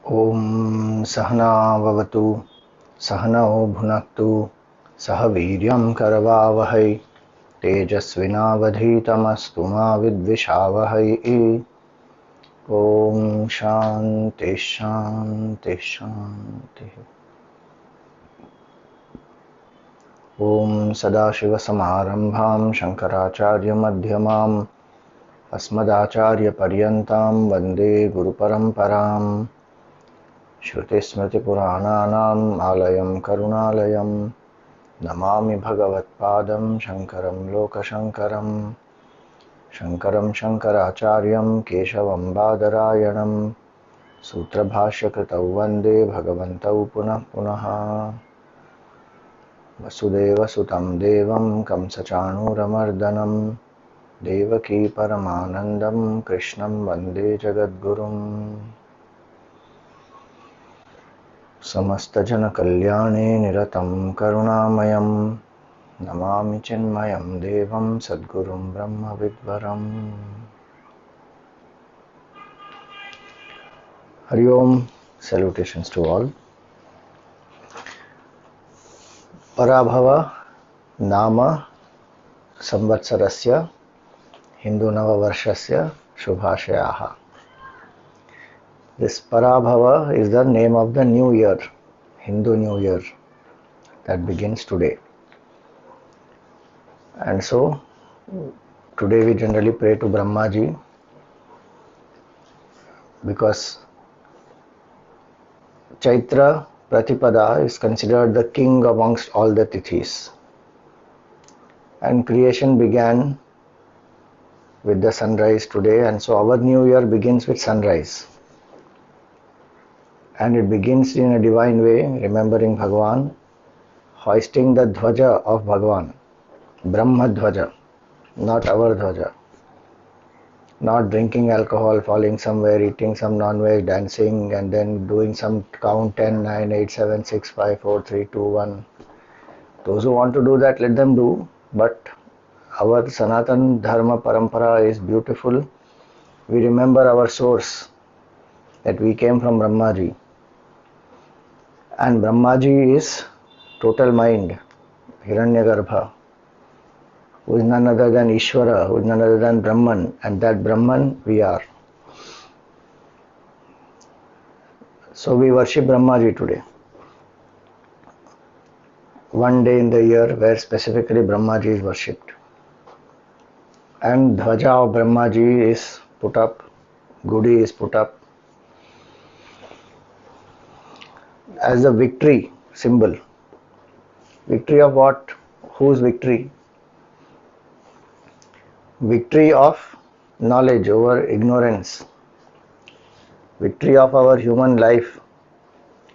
Om Sahana Vavatu Sahanao Bhunaktu Sahaviryam Karavavahai Tejasvinavadhitamastu ma vidvishavahai. Om Shanti Shanti Shanti. Om Sadashiva Samarambham Shankaracharya Madhyamam Asmadacharya Paryantam Vande Guru Paramparam. Shruti Smriti Purananam Alayam Karunalayam Namami Bhagavat Padam Shankaram Loka Shankaram Shankaram Shankaracharyam Keshavam Badarayanam Sutra Bhashya Kritau Vande Bhagavantau Punah Punaha Vasudeva Sutam Devam Kamsachanuramardanam Devaki Paramanandam Krishnam Vande Jagadgurum Samasta Jana Kalyane Niratam Karunamayam Namami Chinmayam Devam Sadgurum Brahma Vidvaram. Hari Om, salutations to all. Parabhava Nama Samvatsarasya Hindu Navavarshasya Shubhashayaha. This Parabhava is the name of the new year, Hindu New Year, that begins today. And so, today we generally pray to Brahmaji because Chaitra Pratipada is considered the king amongst all the Tithis. And creation began with the sunrise today, and so our new year begins with sunrise. And it begins in a divine way, remembering Bhagavan, hoisting the Dhwaja of Bhagavan, Brahma Dhwaja, not our Dhwaja. Not drinking alcohol, falling somewhere, eating some non-veg, dancing, and then doing some count 10, 9, 8, 7, 6, 5, 4, 3, 2, 1. Those who want to do that, let them do. But our Sanatan Dharma Parampara is beautiful. We remember our source, that we came from Brahmaji. And Brahmaji is total mind, Hiranyagarbha, who is none other than Ishvara, who is none other than Brahman, and that Brahman we are. So we worship Brahmaji today. One day in the year where specifically Brahmaji is worshipped. And Dhwaja of Brahmaji is put up, Gudi is put up as a victory symbol. Victory of what? Whose victory? Victory of knowledge over ignorance. Victory of our human life.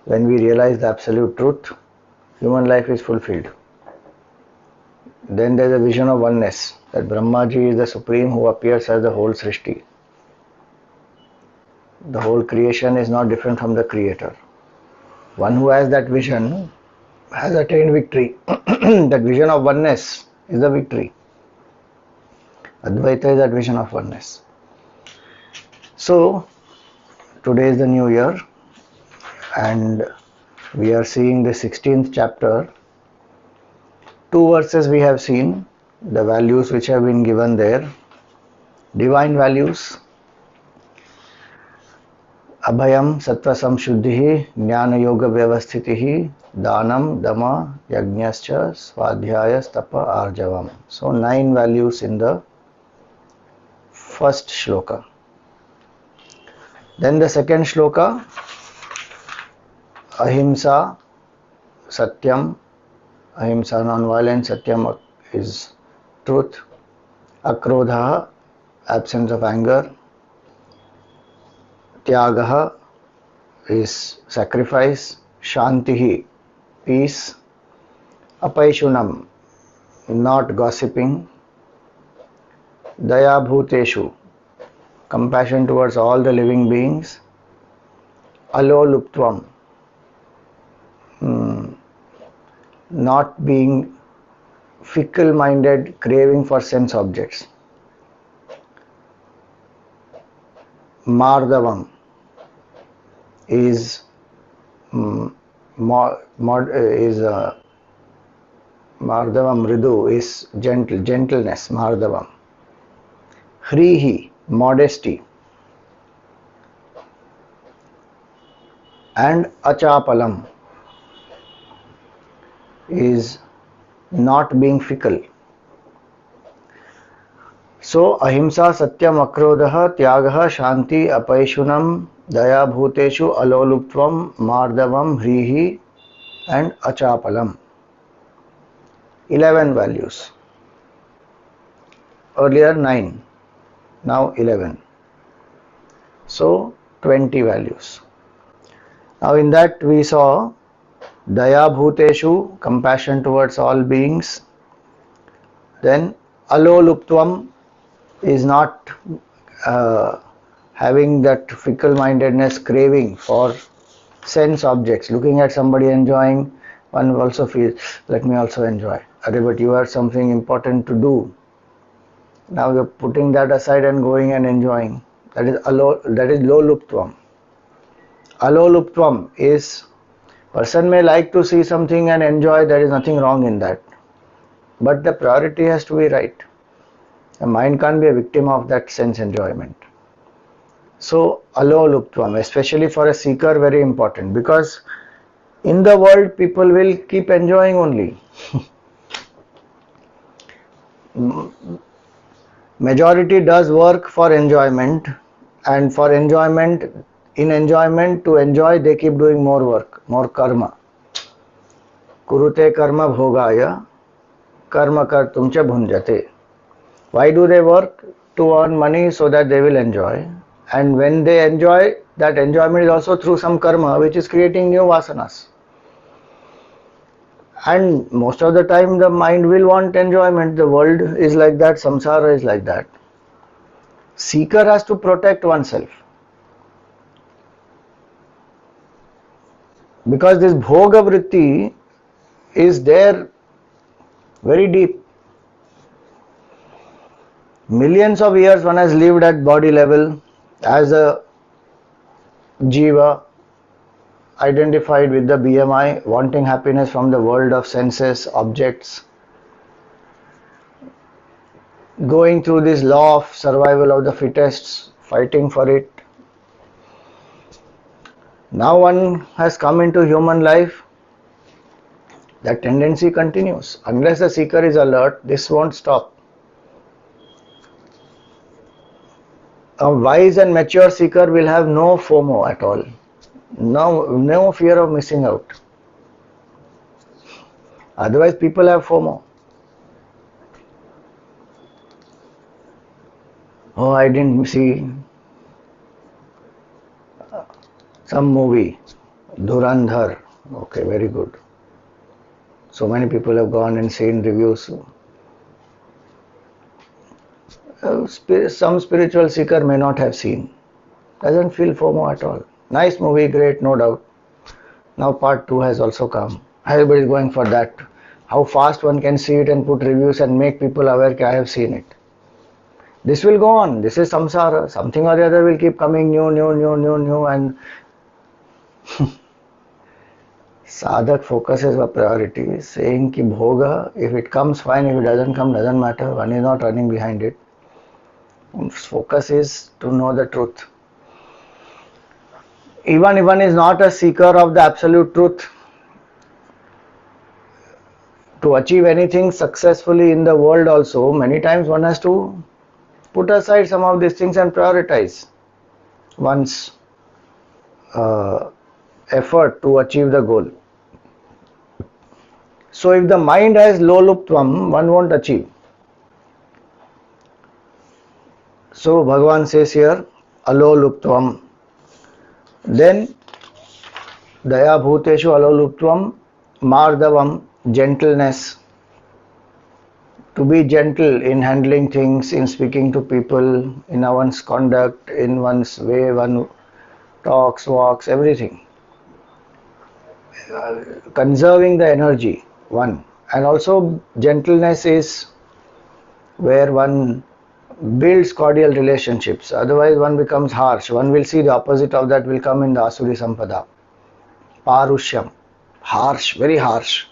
When we realize the absolute truth, human life is fulfilled. Then there is a vision of oneness, that Brahmaji is the Supreme who appears as the whole Srishti. The whole creation is not different from the Creator. One who has that vision has attained victory. That vision of oneness is the victory. Advaita is that vision of oneness. So, today is the new year and we are seeing the 16th chapter. 2 verses we have seen, the values which have been given there. Divine values. Abhayam Sattva Samshuddhihi Jnana Yoga Vyavasthitihi Danam Dama Yajñascha Svadhyaya Tapa Arjavam. So 9 values in the first shloka. Then the second shloka, Ahimsa Satyam. Ahimsa non-violence, Satyam is truth. Akrodha, absence of anger. Tyagaha is sacrifice. Shantihi, peace. Apaishunam, not gossiping. Daya bhuteshu, compassion towards all the living beings. Aloluptvam, not being fickle-minded, craving for sense objects. Mardavam is Mardavam Mridu is gentleness, Mardavam. Hrihi, modesty. And Achapalam is not being fickle. So ahimsa satyam akrodha tyagaha shanti apaishunam daya bhuteshu aloluptvam mardavam hrihi and achapalam. 11 values. Earlier 9, now 11. So 20 values. Now in that we saw daya bhuteshu, compassion towards all beings. Then aloluptvam is not having that fickle-mindedness, craving for sense objects. Looking at somebody enjoying, one also feels, let me also enjoy. But you have something important to do. Now you're putting that aside and going and enjoying. That is loluptvam. Aloluptvam is, person may like to see something and enjoy, there is nothing wrong in that. But the priority has to be right. The mind can't be a victim of that sense enjoyment. So, aloluptvam, especially for a seeker, very important, because in the world people will keep enjoying only. Majority does work for enjoyment, and for enjoyment, in enjoyment to enjoy they keep doing more work, more karma. Kurute karma bhogaya karma kartum cha bhunjate. Why do they work? To earn money so that they will enjoy. And when they enjoy, that enjoyment is also through some karma which is creating new vasanas. And most of the time the mind will want enjoyment. The world is like that, samsara is like that. Seeker has to protect oneself. Because this bhoga vritti is there very deep. Millions of years one has lived at body level as a jiva, identified with the BMI, wanting happiness from the world of senses, objects, going through this law of survival of the fittest, fighting for it. Now one has come into human life, that tendency continues. Unless the seeker is alert, this won't stop. A wise and mature seeker will have no FOMO at all. No fear of missing out. Otherwise people have FOMO. Oh, I didn't see some movie, Dhurandhar. Okay, very good. So many people have gone and seen reviews. Some spiritual seeker may not have seen. Doesn't feel FOMO at all. Nice movie, great, no doubt. Now part 2 has also come. Everybody is going for that. How fast one can see it and put reviews and make people aware that I have seen it. This will go on. This is samsara. Something or the other will keep coming new and sadhak focuses on priority, saying ki bhoga, if it comes fine, if it doesn't come, doesn't matter. One is not running behind it. Focus is to know the truth. Even if one is not a seeker of the absolute truth, to achieve anything successfully in the world also, many times one has to put aside some of these things and prioritize one's effort to achieve the goal. So if the mind has loluptvam, one won't achieve. So Bhagavan says here, aloluptvam. Then daya bhuteshu aloluptvam, mardavam, gentleness. To be gentle in handling things, in speaking to people, in one's conduct, in one's way one talks, walks, everything. Conserving the energy, one. And also gentleness is where one builds cordial relationships. Otherwise one becomes harsh. One will see the opposite of that will come in the Asuri Sampada. Parushyam. Harsh, very harsh.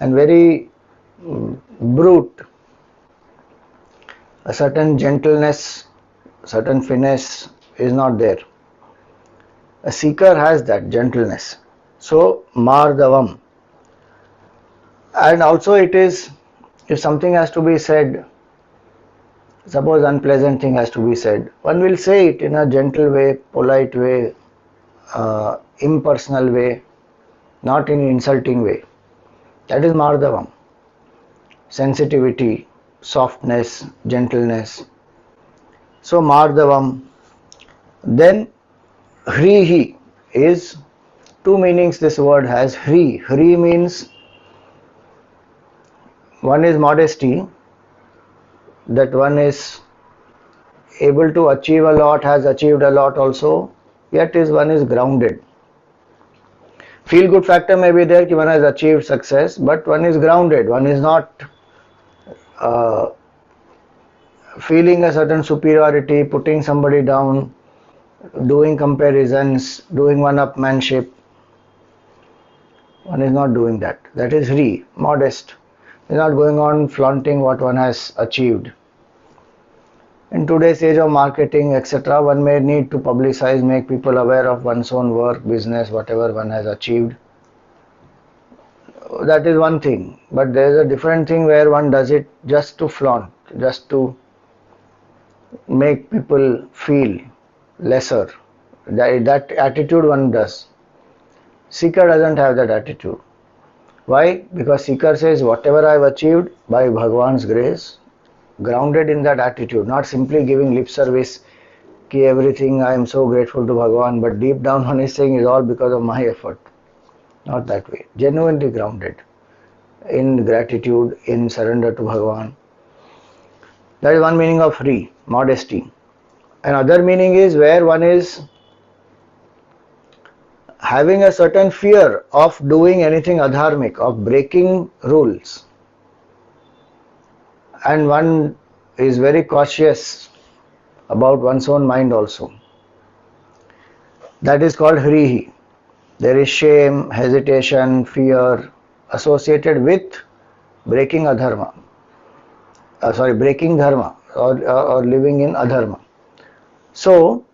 And very brute. A certain gentleness, certain finesse is not there. A seeker has that gentleness. So, Mardavam. And also it is, if something has to be said, suppose unpleasant thing has to be said, one will say it in a gentle way, polite way, impersonal way, not in an insulting way. That is Mardavam. Sensitivity, softness, gentleness. So Mardavam. Then Hrihi is two meanings this word has. Hri means one is modesty, that one is able to achieve a lot, has achieved a lot also, yet one is grounded. Feel good factor may be there, one has achieved success, but one is grounded, one is not feeling a certain superiority, putting somebody down, doing comparisons, doing one-upmanship. One is not doing that. That is Hri, modest. He is not going on flaunting what one has achieved. In today's age of marketing, etc., one may need to publicize, make people aware of one's own work, business, whatever one has achieved. That is one thing. But there is a different thing where one does it just to flaunt, just to make people feel lesser. That attitude one does. Seeker doesn't have that attitude. Why? Because seeker says, whatever I have achieved by Bhagwan's grace, grounded in that attitude, not simply giving lip service, ki everything I am so grateful to Bhagwan, but deep down one is saying is all because of my effort. Not that way. Genuinely grounded in gratitude, in surrender to Bhagwan. That is one meaning of Hri, modesty. Another meaning is where one is having a certain fear of doing anything adharmic, of breaking rules. And one is very cautious about one's own mind also. That is called Hrihi. There is shame, hesitation, fear associated with breaking adharma. Breaking dharma or living in adharma. So,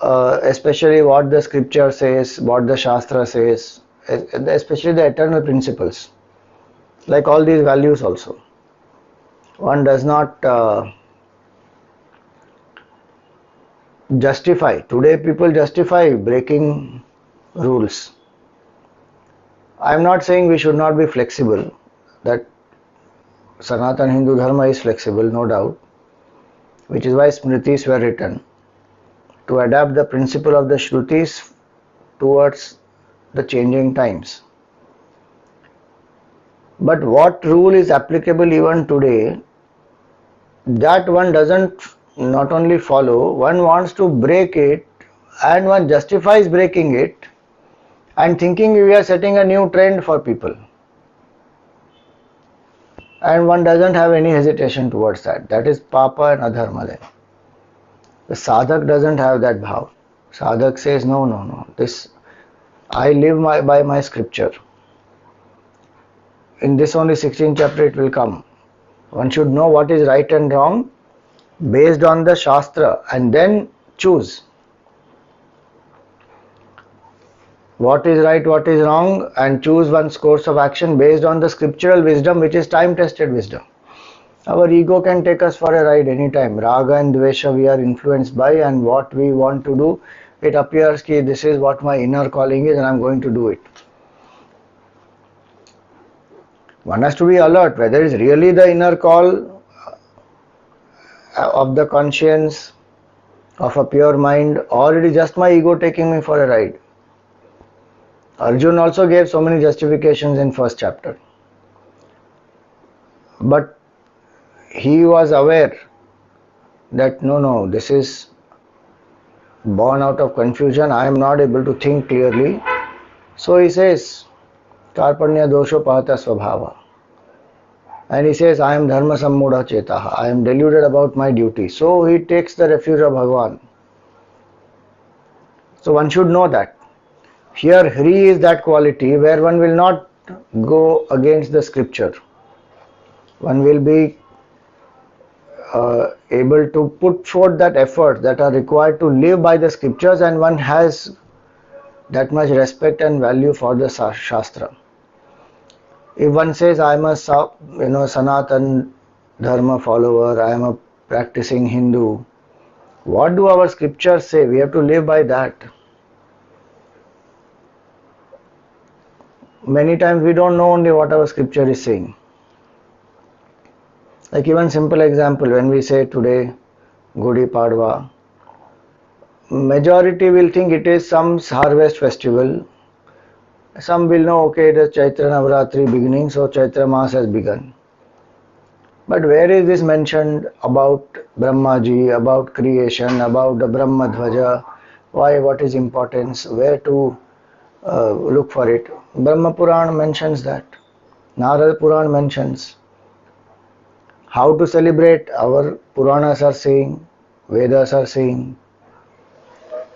especially what the scripture says, what the shastra says, especially the eternal principles, like all these values also. One does not justify. Today people justify breaking rules. I am not saying we should not be flexible, that Sanatana Hindu Dharma is flexible, no doubt, which is why Smritis were written, to adapt the principle of the Shrutis towards the changing times. But what rule is applicable even today, that one doesn't not only follow, one wants to break it, and one justifies breaking it and thinking we are setting a new trend for people. And one doesn't have any hesitation towards that. That is papa and adharma. The sadhak doesn't have that bhav. Sadhak says, no. This, I live by my scripture. In this only 16th chapter it will come. One should know what is right and wrong based on the shastra and then choose. What is right, what is wrong, and choose one's course of action based on the scriptural wisdom, which is time-tested wisdom. Our ego can take us for a ride anytime. Raga and Dvesha we are influenced by, and what we want to do, it appears that this is what my inner calling is and I am going to do it. One has to be alert whether it's really the inner call of the conscience, of a pure mind, or it is just my ego taking me for a ride. Arjun also gave so many justifications in first chapter. But he was aware that no, this is born out of confusion, I am not able to think clearly. So he says, Karpanya dosho pahata svabhava. and he says, I am dharma sammudha chetaha, I am deluded about my duty. So he takes the refuge of Bhagavan. So one should know that. Here Hri is that quality where one will not go against the scripture. One will be able to put forth that effort that are required to live by the scriptures, and one has that much respect and value for the Shastra. If one says, I am a Sanatan Dharma follower, I am a practicing Hindu, what do our scriptures say? We have to live by that. Many times we don't know only what our scripture is saying. Like even simple example, when we say today Gudi Padwa, majority will think it is some harvest festival. Some will know, okay, the Chaitra Navratri beginning, so Chaitra Maas has begun. But where is this mentioned about Brahmaji, about creation, about the Brahma Dhwaja? Why, what is importance? Where to look for it? Brahma Puran mentions that. Narada Puran mentions. How to celebrate? Our Puranas are saying, Vedas are saying.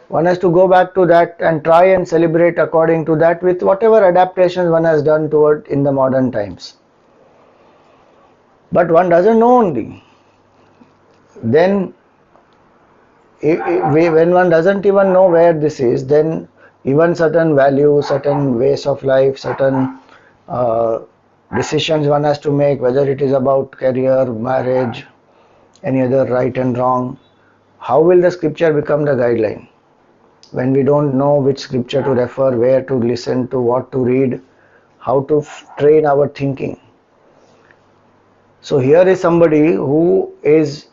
One has to go back to that and try and celebrate according to that with whatever adaptations one has done toward in the modern times. But one doesn't know only. Then when one doesn't even know where this is, then even certain values, certain ways of life, certain decisions one has to make, whether it is about career, marriage, any other right and wrong, how will the scripture become the guideline? When we don't know which scripture to refer, where to listen to, what to read, how to train our thinking. So here is somebody who is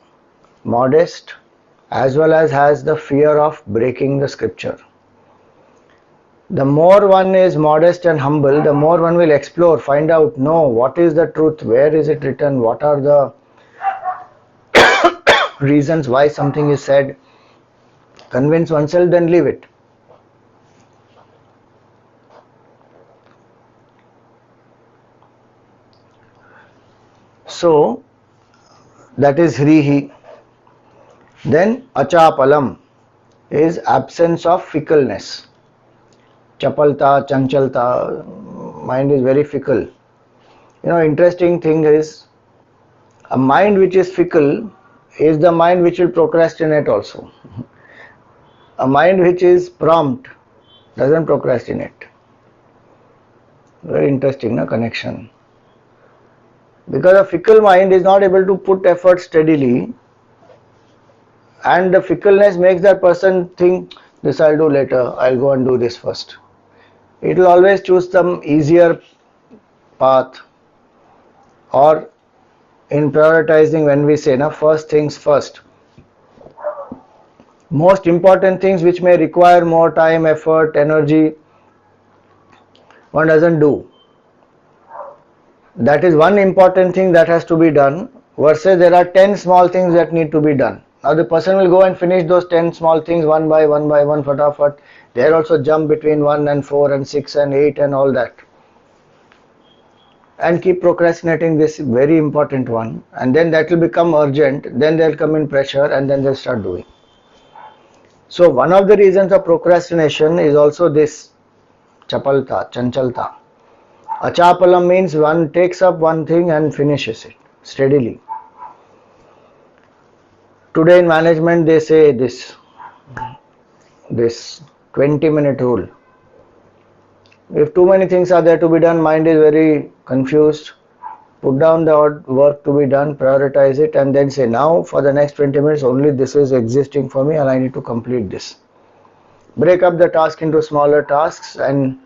modest as well as has the fear of breaking the scripture. The more one is modest and humble, the more one will explore, find out, know what is the truth, where is it written, what are the reasons why something is said, convince oneself, then leave it. So that is Hrihi. Then Achapalam is absence of fickleness. Chapalta, Chanchalta, mind is very fickle. Interesting thing is, a mind which is fickle is the mind which will procrastinate also. A mind which is prompt doesn't procrastinate. Very interesting connection. Because a fickle mind is not able to put effort steadily, and the fickleness makes that person think, this I'll do later, I'll go and do this first. It will always choose some easier path, or in prioritizing, when we say first things first, most important things which may require more time, effort, energy, one doesn't do. That is one important thing that has to be done, versus there are 10 small things that need to be done. Now the person will go and finish those 10 small things one by one, fatafat. They also jump between 1 and 4 and 6 and 8 and all that, and keep procrastinating this very important one, and then that will become urgent, then they'll come in pressure, and then they'll start doing. So one of the reasons of procrastination is also this chapalta, chanchalta. Achapalam means one takes up one thing and finishes it steadily. Today in management they say this 20-minute rule. If too many things are there to be done, mind is very confused. Put down the work to be done, prioritize it, and then say, now for the next 20 minutes only this is existing for me and I need to complete this. Break up the task into smaller tasks and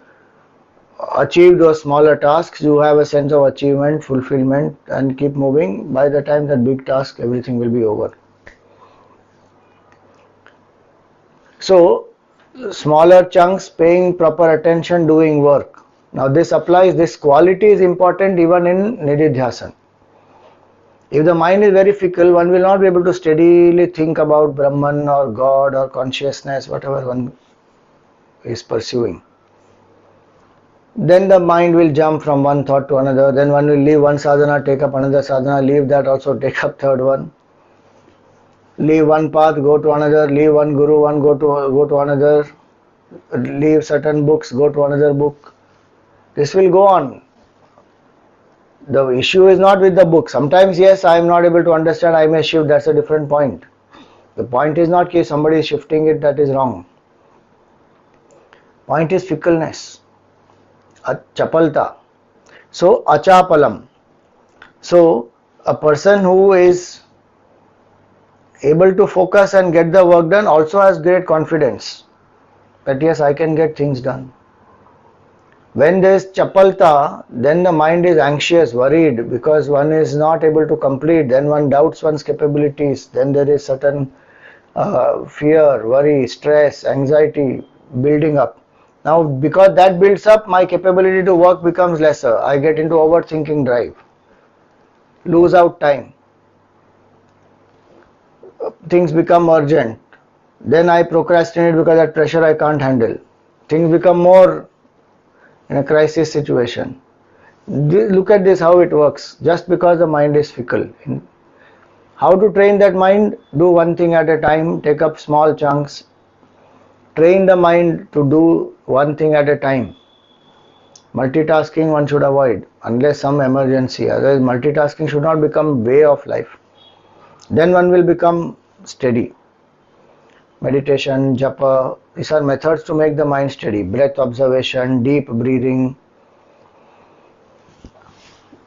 achieve those smaller tasks. You have a sense of achievement, fulfillment, and keep moving. By the time that big task, everything will be over. So smaller chunks, paying proper attention, doing work. Now this applies, this quality is important even in nididhyasan. If the mind is very fickle, one will not be able to steadily think about Brahman or God or consciousness, whatever one is pursuing. then the mind will jump from one thought to another. Then one will leave one sadhana, take up another sadhana, leave that also, take up third one. Leave one path, go to another, leave one guru, one go to another, leave certain books, go to another book. This will go on. The issue is not with the book. Sometimes, yes, I am not able to understand, I may shift, that's a different point. The point is not that somebody is shifting it, that is wrong. Point is fickleness, chapalta. So, achapalam. So, a person who is able to focus and get the work done also has great confidence that yes, I can get things done. When there is chapalta, then the mind is anxious, worried because one is not able to complete, then one doubts one's capabilities, then there is certain fear, worry, stress, anxiety building up. Now because that builds up, my capability to work becomes lesser. I get into overthinking drive, lose out time, things become urgent, then I procrastinate because that pressure I can't handle. Things become more in a crisis situation. Look at this, how it works, just because the mind is fickle. How to train that mind? Do one thing at a time, take up small chunks. Train the mind to do one thing at a time. Multitasking one should avoid unless some emergency. Otherwise multitasking should not become way of life. Then one will become steady. Meditation, japa, these are methods to make the mind steady. Breath observation, deep breathing,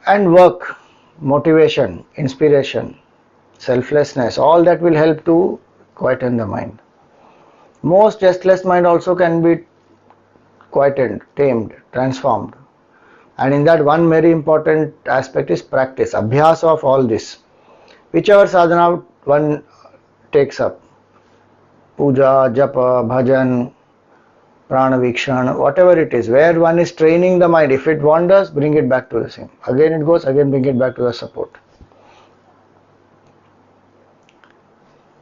and work, motivation, inspiration, selflessness, all that will help to quieten the mind. Most restless mind also can be quietened, tamed, transformed. And in that one very important aspect is practice, abhyas of all this. Whichever sadhana one takes up, puja, japa, bhajan, prana vikshan, whatever it is, where one is training the mind. If it wanders, bring it back to the same. Again it goes, again bring it back to the support.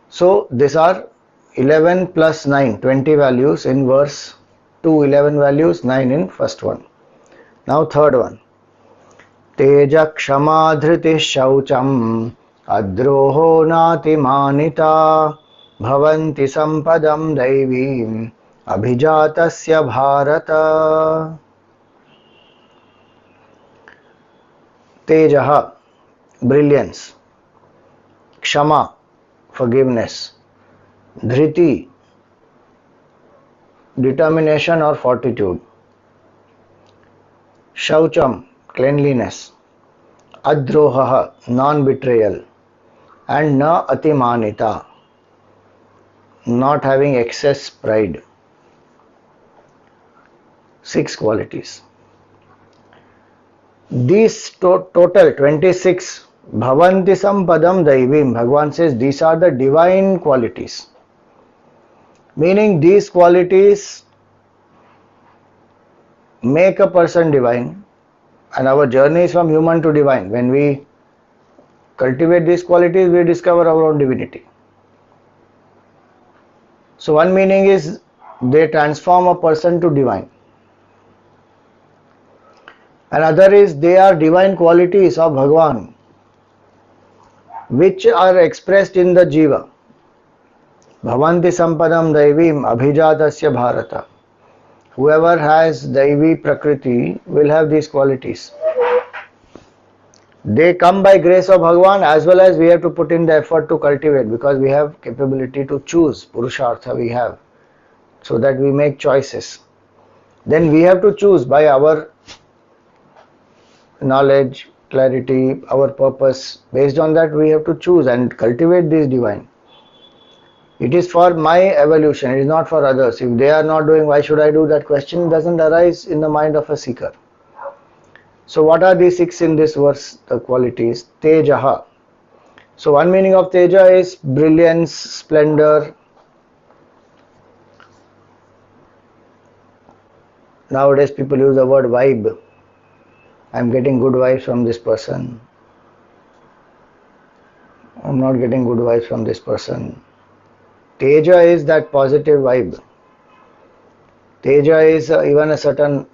So these are 11 plus 9, 20 values in verse 2, 11 values, 9 in first one. Now third one. Teja kshama dhriti shaucham adroho nati manita bhavanti sampadam daivim abhijatasya bharata. Tejaha, brilliance. Kshama, forgiveness. Dhriti, determination or fortitude. Shaucham, cleanliness. Adroha, non-betrayal. And na atimanita, not having excess pride. 6 qualities. These total 26, bhavanti sampadam daivim, Bhagavan says these are the divine qualities. Meaning these qualities make a person divine, and our journey is from human to divine. When we cultivate these qualities, we discover our own divinity. So one meaning is they transform a person to divine. Another is they are divine qualities of Bhagavan, which are expressed in the jiva. Bhavanti sampadam daivim abhijatasya bharata. Whoever has daivi prakriti will have these qualities. They come by grace of Bhagavan, as well as we have to put in the effort to cultivate, because we have capability to choose. Purushartha we have, so that we make choices. Then we have to choose by our knowledge, clarity, our purpose. Based on that we have to choose and cultivate this divine. It is for my evolution, it is not for others. If they are not doing, why should I do? That question doesn't arise in the mind of a seeker. So what are these 6 in this verse, the qualities? Tejaha. So one meaning of Teja is brilliance, splendor. Nowadays people use the word vibe. I am getting good vibes from this person. I am not getting good vibes from this person. Teja is that positive vibe. Teja is even a certain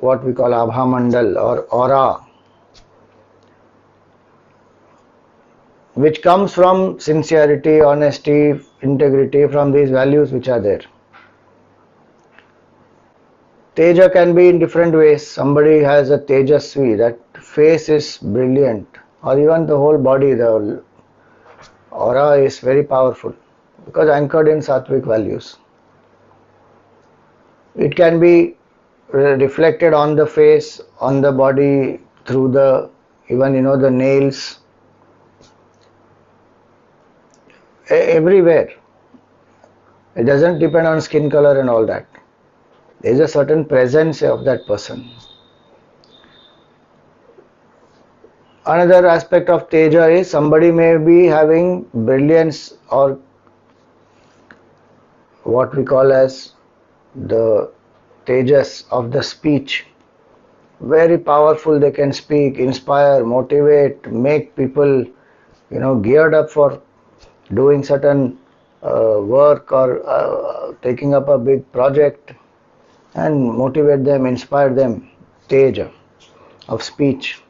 what we call Abha Mandal or aura, which comes from sincerity, honesty, integrity, from these values which are there. Teja can be in different ways. Somebody has a Tejasvi, that face is brilliant, or even the whole body, the aura is very powerful because anchored in sattvic values. It can be reflected on the face, on the body, through the even the nails, everywhere. It doesn't depend on skin color and all that. There is a certain presence of that person. Another aspect of Teja is somebody may be having brilliance or what we call as the Tejas of the speech. Very powerful, they can speak, inspire, motivate, make people geared up for doing certain work or taking up a big project, and motivate them, inspire them. Teja of speech.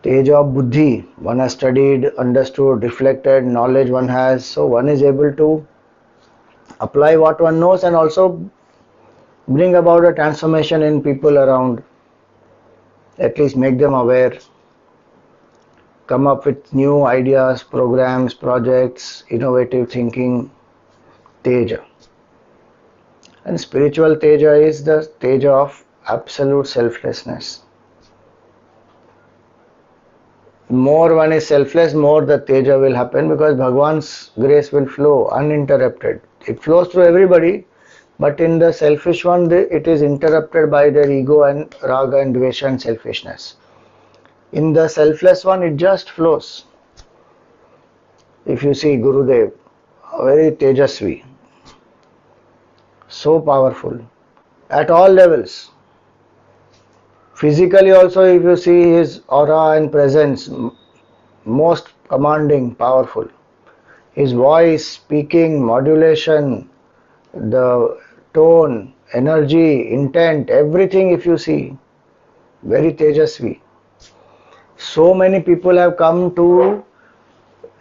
Teja of buddhi, one has studied, understood, reflected, knowledge one has, so one is able to apply what one knows and also bring about a transformation in people around, at least make them aware, come up with new ideas, programs, projects, innovative thinking. Teja. And spiritual Teja is the Teja of absolute selflessness. More one is selfless, more the Teja will happen, because Bhagwan's grace will flow uninterrupted. It flows through everybody, but in the selfish one, it is interrupted by their ego and raga and dvesha and selfishness. In the selfless one, it just flows. If you see Gurudev, very Tejasvi, so powerful at all levels. Physically also, if you see his aura and presence, most commanding, powerful. His voice, speaking, modulation, the tone, energy, intent, everything if you see, very Tejasvi. So many people have come to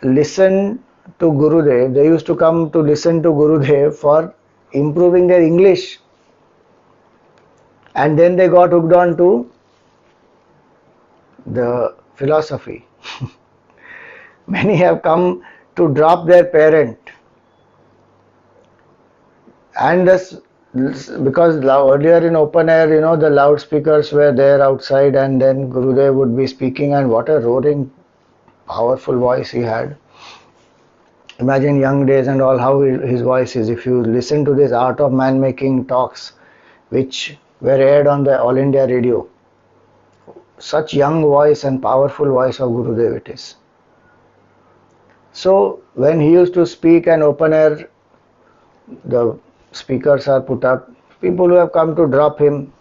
listen to Gurudev. They used to come to listen to Gurudev for improving their English. And then they got hooked on to the philosophy. Many have come to drop their parent. And this, because earlier in open air, the loudspeakers were there outside, and then Gurudev would be speaking, and what a roaring, powerful voice he had. Imagine young days and all, how his voice is. If you listen to this Art of Man Making talks, which were aired on the All India Radio, such young voice and powerful voice of Gurudev it is. So when he used to speak and open air, the speakers are put up, people who have come to drop him,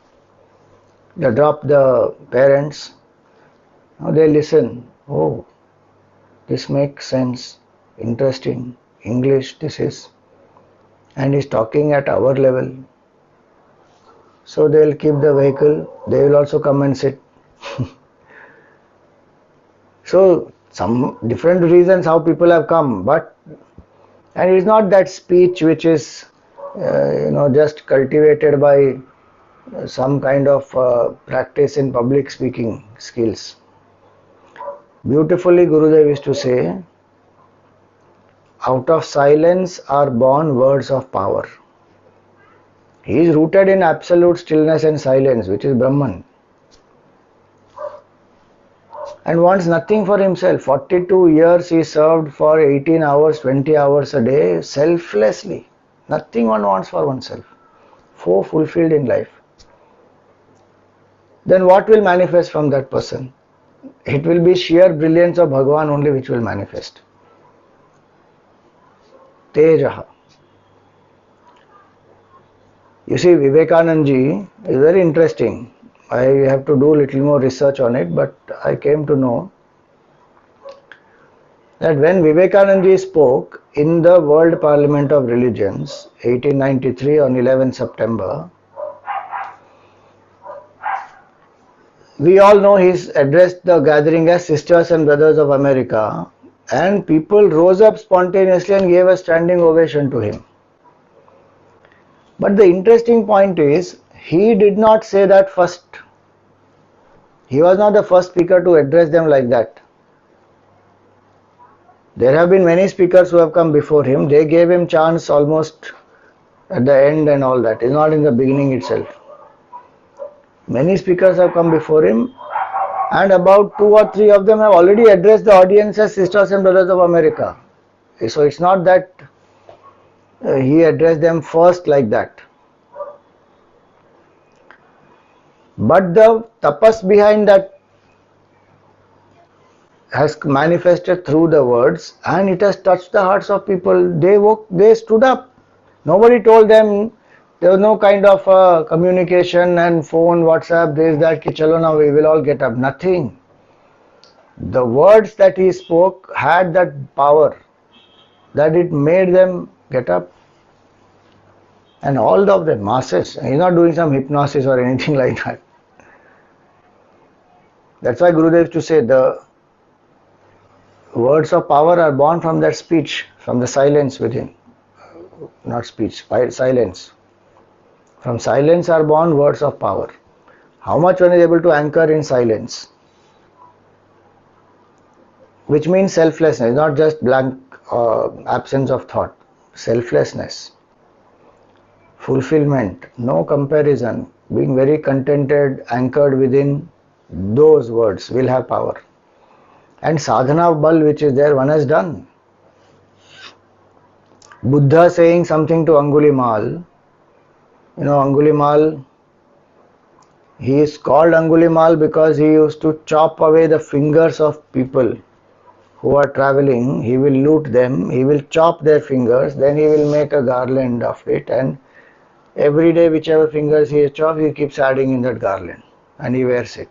they drop the parents, now they listen. Oh, this makes sense, interesting, English this is, and he's talking at our level. So they will keep the vehicle, they will also come and sit. So some different reasons how people have come, and it's not that speech which is just cultivated by some kind of practice in public speaking skills. Beautifully Gurudev used to say, out of silence are born words of power. He is rooted in absolute stillness and silence, which is Brahman, and wants nothing for himself. 42 years he served for 18 hours, 20 hours a day, selflessly. Nothing one wants for oneself. Fulfilled in life. Then what will manifest from that person? It will be sheer brilliance of Bhagavan only which will manifest. Tejaha. You see, Vivekananda ji is very interesting. I have to do a little more research on it, but I came to know that when Vivekananda ji spoke in the World Parliament of Religions, 1893 on 11 September, We all know he's addressed the gathering as Sisters and Brothers of America, and people rose up spontaneously and gave a standing ovation to him. But the interesting point is, he did not say that first. He was not the first speaker to address them like that. There have been many speakers who have come before him. They gave him chance almost at the end and all that. It's not in the beginning itself. Many speakers have come before him, and about 2 or 3 of them have already addressed the audience as Sisters and Brothers of America. So it's not that he addressed them first like that. But the tapas behind that has manifested through the words, and it has touched the hearts of people. They stood up. Nobody told them. There was no kind of communication and phone, WhatsApp, this, that, ki chalo now we will all get up. Nothing. The words that he spoke had that power that it made them get up. And all of them, masses. He's not doing some hypnosis or anything like that. That's why Gurudev used to say the words of power are born from that speech, from the silence within. Not speech, silence. From silence are born words of power. How much one is able to anchor in silence? Which means selflessness, not just blank absence of thought. Selflessness, fulfillment, no comparison, being very contented, anchored within those words will have power. And sadhana bal which is there, one has done. Buddha saying something to Angulimal. You know, Angulimal, he is called Angulimal because he used to chop away the fingers of people who are traveling. He will loot them, he will chop their fingers, then he will make a garland of it, and every day whichever fingers he has chopped, he keeps adding in that garland and he wears it.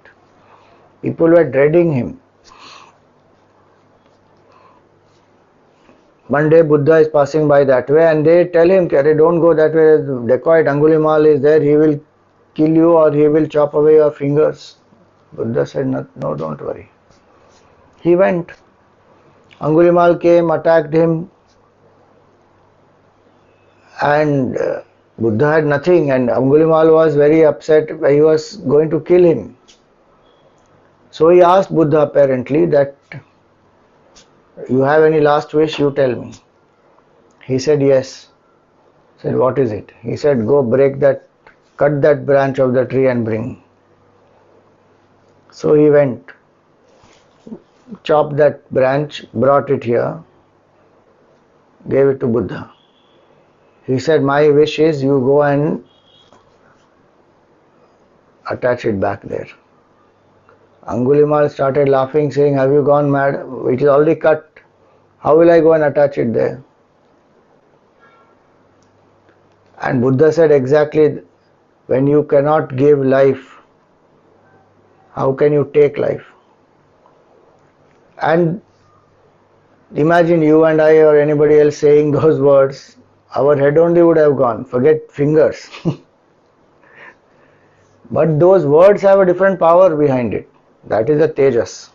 People were dreading him. One day Buddha is passing by that way and they tell him, don't go that way, dacoit Angulimal is there, he will kill you or he will chop away your fingers. Buddha said, no, don't worry. He went. Angulimal came, attacked him, and Buddha had nothing, and Angulimal was very upset. He was going to kill him. So he asked Buddha apparently that, you have any last wish, you tell me. He said yes. He said, what is it? He said, go cut that branch of the tree and bring. So he went, chopped that branch, brought it here, gave it to Buddha. He said, my wish is you go and attach it back there. Angulimal started laughing, saying, have you gone mad? It is already cut. How will I go and attach it there? And Buddha said, exactly, when you cannot give life, how can you take life? And imagine you and I or anybody else saying those words, our head only would have gone, forget fingers. But those words have a different power behind it. That is the tejas.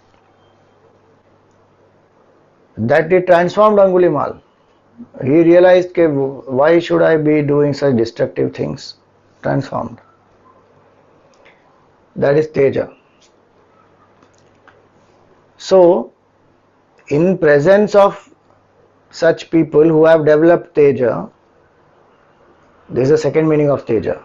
That it transformed Angulimal. He realized, why should I be doing such destructive things? Transformed. That is teja. So, in presence of such people who have developed teja, this is the second meaning of teja.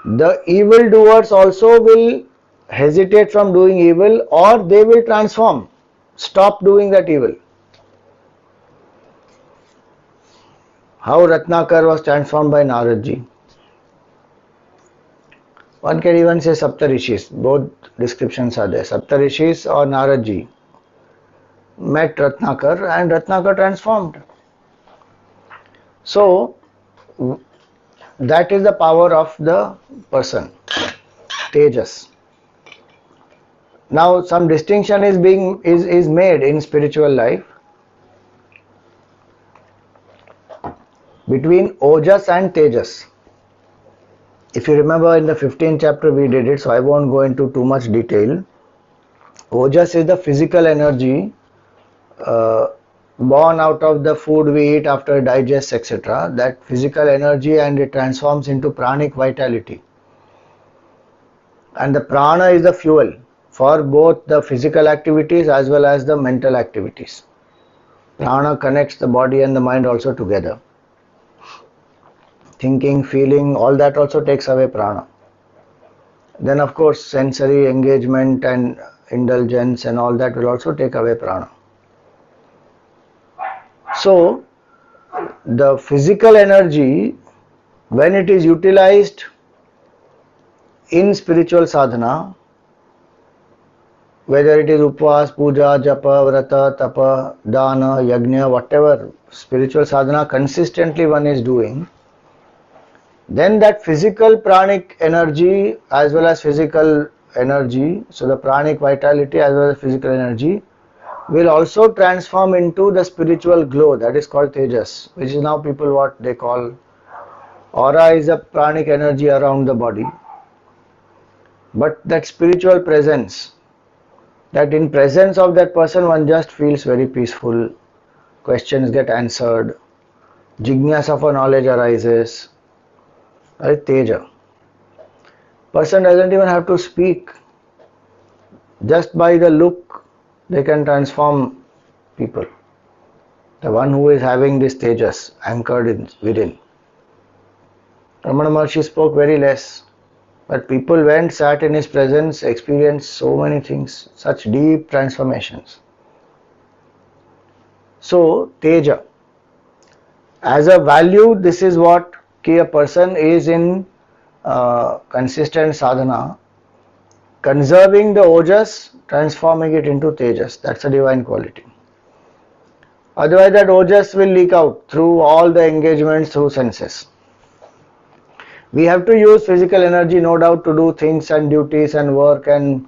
The evildoers also will hesitate from doing evil, or they will transform, stop doing that evil. How Ratnakar was transformed by Naradji. One can even say Saptarishis, both descriptions are there. Saptarishis or Naradji met Ratnakar and Ratnakar transformed. So, that is the power of the person, tejas. Now, some distinction is made in spiritual life between ojas and tejas. If you remember in the 15th chapter we did it, so I won't go into too much detail. Ojas is the physical energy uh, born out of the food we eat after digest, etc. That physical energy, and it transforms into pranic vitality. And the prana is the fuel for both the physical activities as well as the mental activities. Prana connects the body and the mind also together. Thinking, feeling, all that also takes away prana. Then of course sensory engagement and indulgence and all that will also take away prana. So the physical energy, when it is utilized in spiritual sadhana, whether it is upvas, puja, japa, vrata, tapa, dana, yajna, whatever spiritual sadhana consistently one is doing, then that physical pranic energy as well as physical energy, so the pranic vitality as well as physical energy will also transform into the spiritual glow, that is called tejas, which is now people what they call aura, is a pranic energy around the body. But that spiritual presence, that in presence of that person one just feels very peaceful, questions get answered, jignasa for knowledge arises, right? Teja. Person doesn't even have to speak, just by the look they can transform people. The one who is having this tejas anchored within. Ramana Maharshi spoke very less, but people went, sat in his presence, experienced so many things, such deep transformations. So, teja. As a value, this is what a person is in consistent sadhana, conserving the ojas, transforming it into tejas. That's a divine quality. Otherwise, that ojas will leak out through all the engagements through senses. We have to use physical energy, no doubt, to do things and duties and work and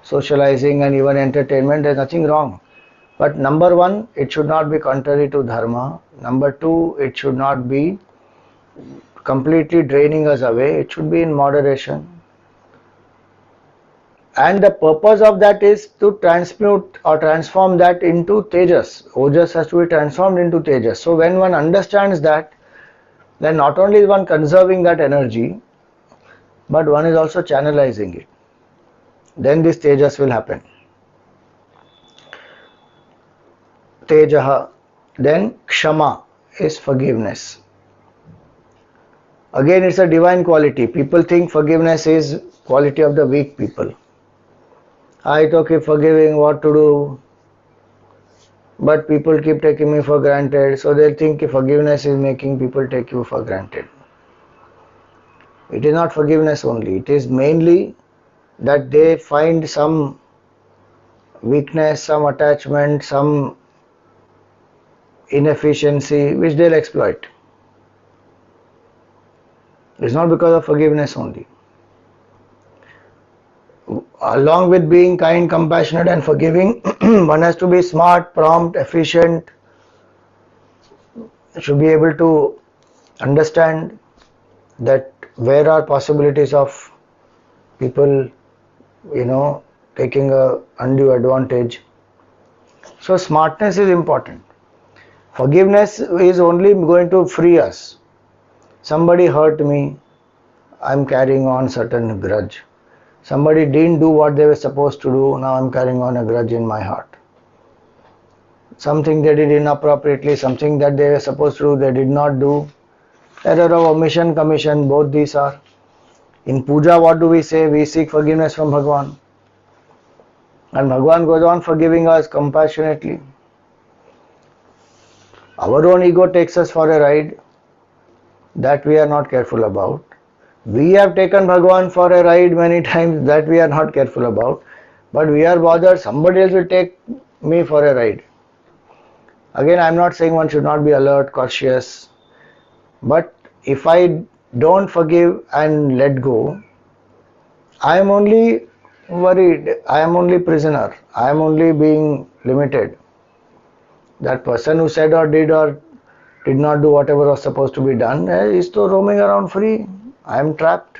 socializing and even entertainment. There's nothing wrong. But number one, it should not be contrary to dharma. Number two, it should not be completely draining us away. It should be in moderation. And the purpose of that is to transmute or transform that into tejas. Ojas has to be transformed into tejas. So when one understands that, then not only is one conserving that energy, but one is also channelizing it. Then this tejas will happen. Tejaha. Then kshama is forgiveness. Again, it's a divine quality. People think forgiveness is quality of the weak people. I keep forgiving, what to do? But people keep taking me for granted, so they think forgiveness is making people take you for granted. It is not forgiveness only. It is mainly that they find some weakness, some attachment, some inefficiency which they'll exploit. It's not because of forgiveness only. Along with being kind, compassionate and forgiving, one has to be smart, prompt, efficient, should be able to understand that where are possibilities of people, taking a undue advantage. So smartness is important. Forgiveness is only going to free us. Somebody hurt me, I'm carrying on certain grudge. Somebody didn't do what they were supposed to do, now I'm carrying on a grudge in my heart. Something they did inappropriately, something that they were supposed to do, they did not do. Error of omission, commission, both these are. In puja, what do we say? We seek forgiveness from Bhagwan. And Bhagwan goes on forgiving us compassionately. Our own ego takes us for a ride that we are not careful about. We have taken Bhagwan for a ride many times that we are not careful about. But we are bothered, somebody else will take me for a ride. Again, I am not saying one should not be alert, cautious. But if I don't forgive and let go, I am only worried, I am only prisoner, I am only being limited. That person who said or did not do whatever was supposed to be done is still roaming around free. I am trapped.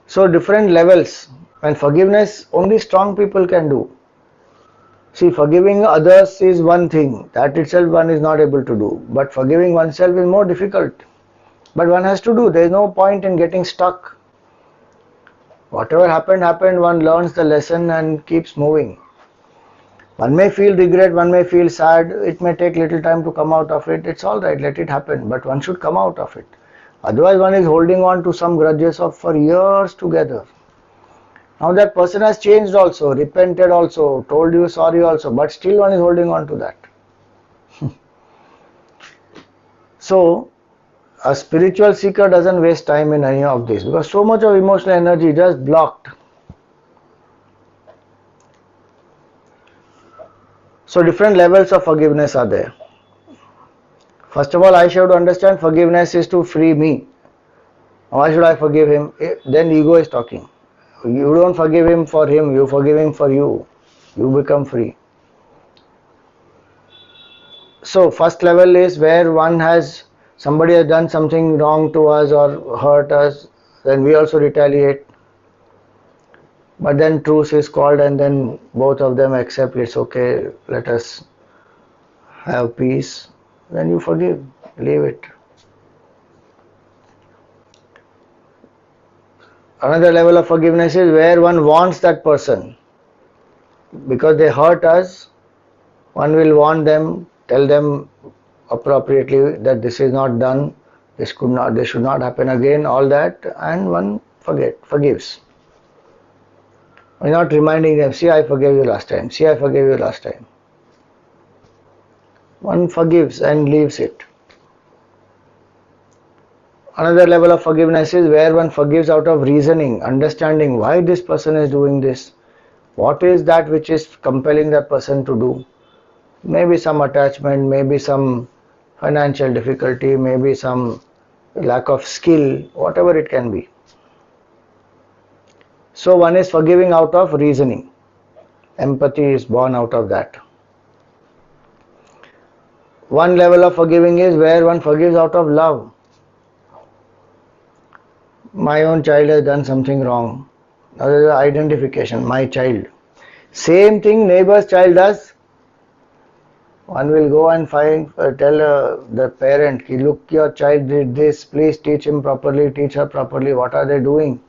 So different levels, and forgiveness only strong people can do. See, forgiving others is one thing, that itself one is not able to do, but forgiving oneself is more difficult. But one has to do, there is no point in getting stuck. Whatever happened, happened, one learns the lesson and keeps moving. One may feel regret, one may feel sad, it may take little time to come out of it, it's alright, let it happen, but one should come out of it. Otherwise one is holding on to some grudges of for years together. Now that person has changed also, repented also, told you sorry also, but still one is holding on to that. So, a spiritual seeker doesn't waste time in any of this because so much of emotional energy just blocked. So different levels of forgiveness are there. First of all, I should understand forgiveness is to free me. Why should I forgive him? Then ego is talking. You don't forgive him for him, you forgive him for you. You become free. So first level is where somebody has done something wrong to us or hurt us, then we also retaliate. But then truce is called and then both of them accept it's okay, let us have peace. Then you forgive, leave it. Another level of forgiveness is where one wants that person. Because they hurt us, one will warn them, tell them appropriately that this is not done, this should not happen again, all that, and one forgives. We're not reminding them, see I forgave you last time, see I forgave you last time. One forgives and leaves it. Another level of forgiveness is where one forgives out of reasoning, understanding why this person is doing this. What is that which is compelling that person to do? Maybe some attachment, maybe some financial difficulty, maybe some lack of skill, whatever it can be. So one is forgiving out of reasoning. Empathy is born out of that. One level of forgiving is where one forgives out of love. My own child has done something wrong. Now there is identification, my child. Same thing neighbor's child does. One will go and tell the parent, look, your child did this, please teach him properly, teach her properly, what are they doing?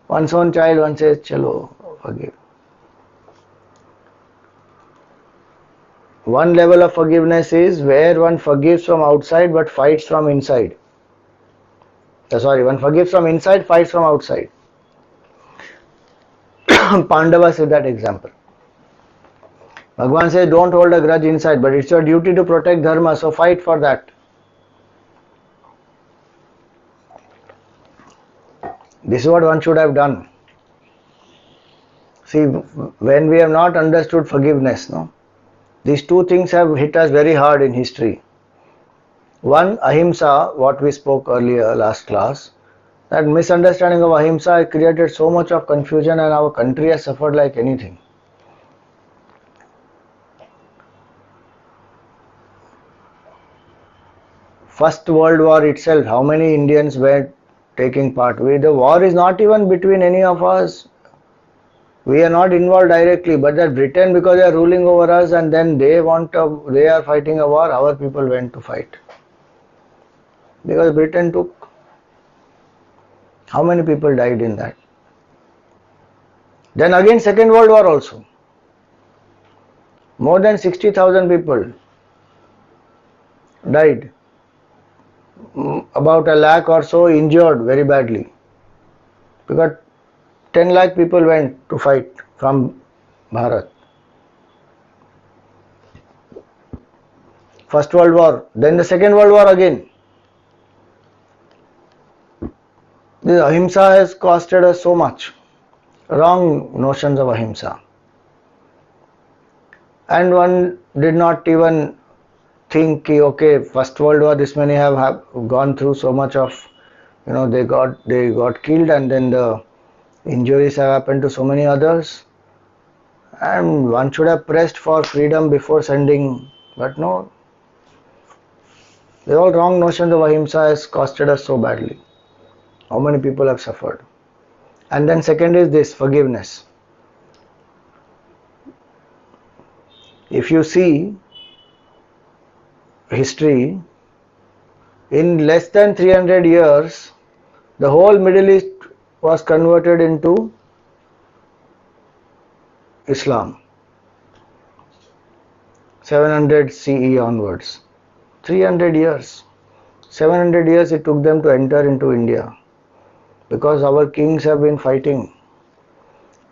One's own child, one says, chalo, forgive. One level of forgiveness is where one forgives from outside but fights from inside. One forgives from inside, fights from outside. Pandavas is that example. Bhagavan says, don't hold a grudge inside, but it's your duty to protect dharma, so fight for that. This is what one should have done. See, when we have not understood forgiveness, these two things have hit us very hard in history. One, ahimsa, what we spoke earlier, last class, that misunderstanding of ahimsa created so much of confusion and our country has suffered like anything. First World War itself, how many Indians were taking part? The war is not even between any of us. We are not involved directly, but that Britain, because they are ruling over us and then they are fighting a war, our people went to fight. Because Britain took. How many people died in that? Then again Second World War also. More than 60,000 people died. About 1 lakh or so injured very badly. Because 10 lakh people went to fight from Bharat. First World War, then the Second World War again. This ahimsa has costed us so much. Wrong notions of ahimsa. And one did not even think, okay, First World War, this many have gone through so much of, they got killed and then the injuries have happened to so many others. And one should have pressed for freedom before sending, but no. The all wrong notions of ahimsa has costed us so badly. How many people have suffered? And then second is this, forgiveness. If you see history, in less than 300 years, the whole Middle East was converted into Islam. 700 CE onwards. 300 years. 700 years it took them to enter into India. Because our kings have been fighting,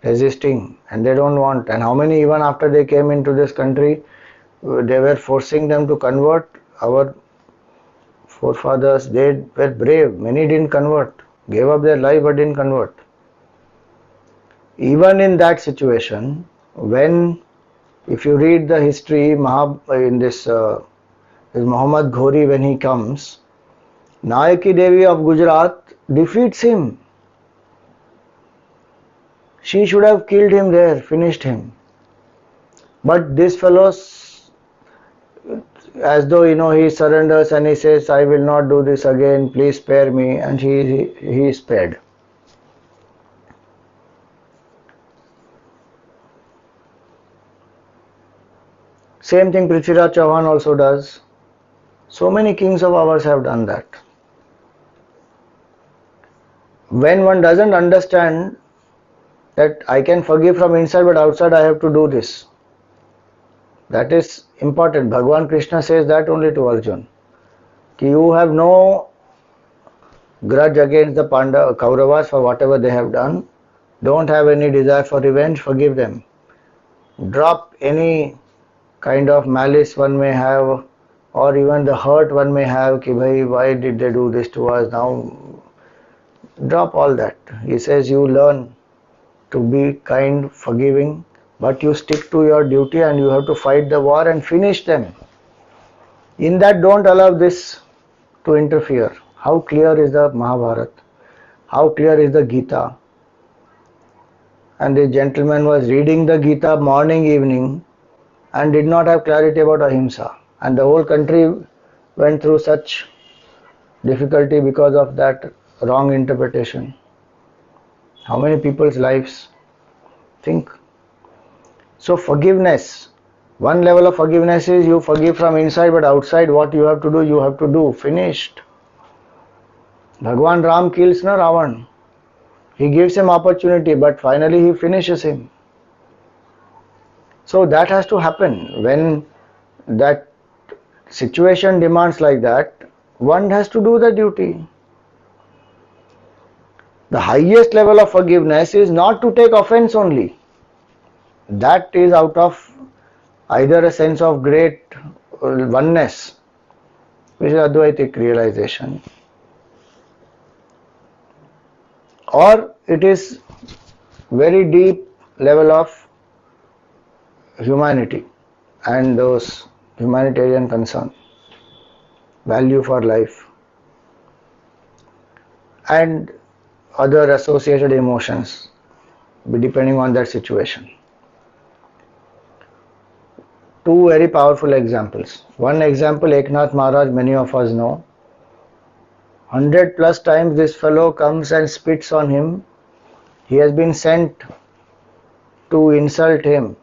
resisting, and they don't want. And how many, even after they came into this country, they were forcing them to convert. Our forefathers, they were brave. Many didn't convert, gave up their life but didn't convert. Even in that situation, when, if you read the history, in this Muhammad Ghori, when he comes, Nayaki Devi of Gujarat defeats him. She should have killed him there, finished him. But this fellow, as though he surrenders and he says, I will not do this again, please spare me, and he is spared. Same thing Prithviraj Chauhan also does. So many kings of ours have done that. When one doesn't understand that I can forgive from inside but outside I have to do this, that is important. Bhagavan Krishna says that only to Arjun. You have no grudge against the Kauravas for whatever they have done. Don't have any desire for revenge, forgive them. Drop any kind of malice one may have, or even the hurt one may have, ki bhai, why did they do this to us? Now, drop all that. He says you learn to be kind, forgiving, but you stick to your duty and you have to fight the war and finish them. In that, don't allow this to interfere. How clear is the Mahabharata? How clear is the Gita? And this gentleman was reading the Gita morning, evening, and did not have clarity about ahimsa. And the whole country went through such difficulty because of that wrong interpretation. How many people's lives? Think. So forgiveness. One level of forgiveness is you forgive from inside, but outside what you have to do, you have to do. Finished. Bhagwan Ram kills Ravan. He gives him opportunity, but finally he finishes him. So that has to happen. When that situation demands like that, one has to do the duty. The highest level of forgiveness is not to take offense only. That is out of either a sense of great oneness, which is Advaitic realization, or it is very deep level of humanity and those humanitarian concern, value for life, and other associated emotions depending on that situation. Two very powerful examples. One example, Eknath Maharaj, many of us know. 100+ times this fellow comes and spits on him. He has been sent to insult him,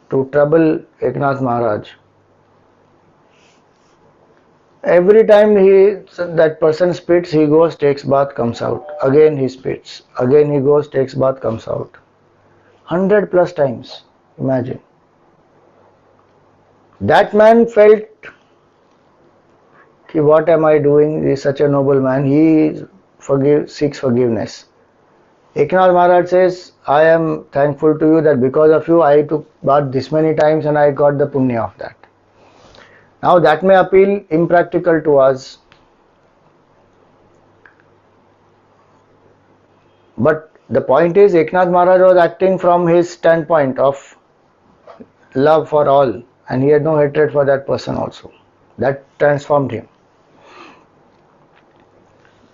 to trouble Eknath Maharaj. Every time that person spits, he goes, takes bath, comes out. Again he spits. Again he goes, takes bath, comes out. 100+ times. Imagine. That man felt, what am I doing? He is such a noble man. He seeks forgiveness. Eknath Maharaj says, I am thankful to you that because of you I took bath this many times and I got the punya of that. Now that may appeal impractical to us, but the point is Eknath Maharaj was acting from his standpoint of love for all, and he had no hatred for that person also. That transformed him.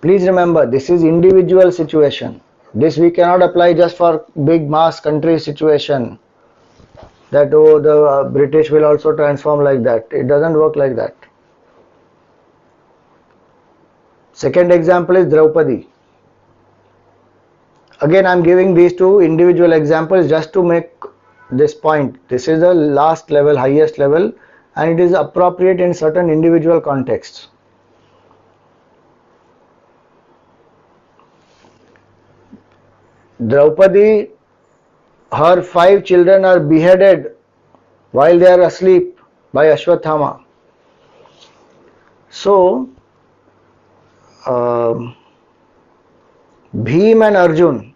Please remember, this is individual situation. This we cannot apply just for big mass country situation, that the British will also transform like that. It doesn't work like that. Second example is Draupadi. Again, I am giving these two individual examples just to make this point. This is the last level, highest level, and it is appropriate in certain individual contexts. Draupadi, her 5 children are beheaded while they are asleep by Ashwathama. So, Bhim and Arjun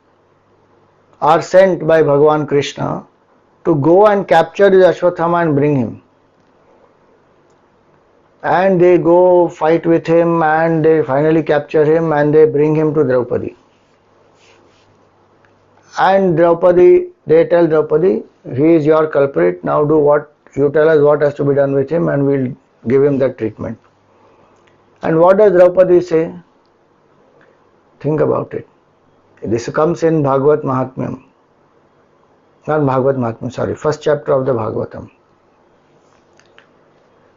are sent by Bhagavan Krishna to go and capture this Ashwathama and bring him. And they go fight with him and they finally capture him and they bring him to Draupadi. And Draupadi, they tell Draupadi, he is your culprit, now do what, you tell us what has to be done with him and we'll give him that treatment. And what does Draupadi say? Think about it. This comes in Bhagavad Mahatmyam. Not Bhagavad Mahatmyam, sorry, first chapter of the Bhagavatam.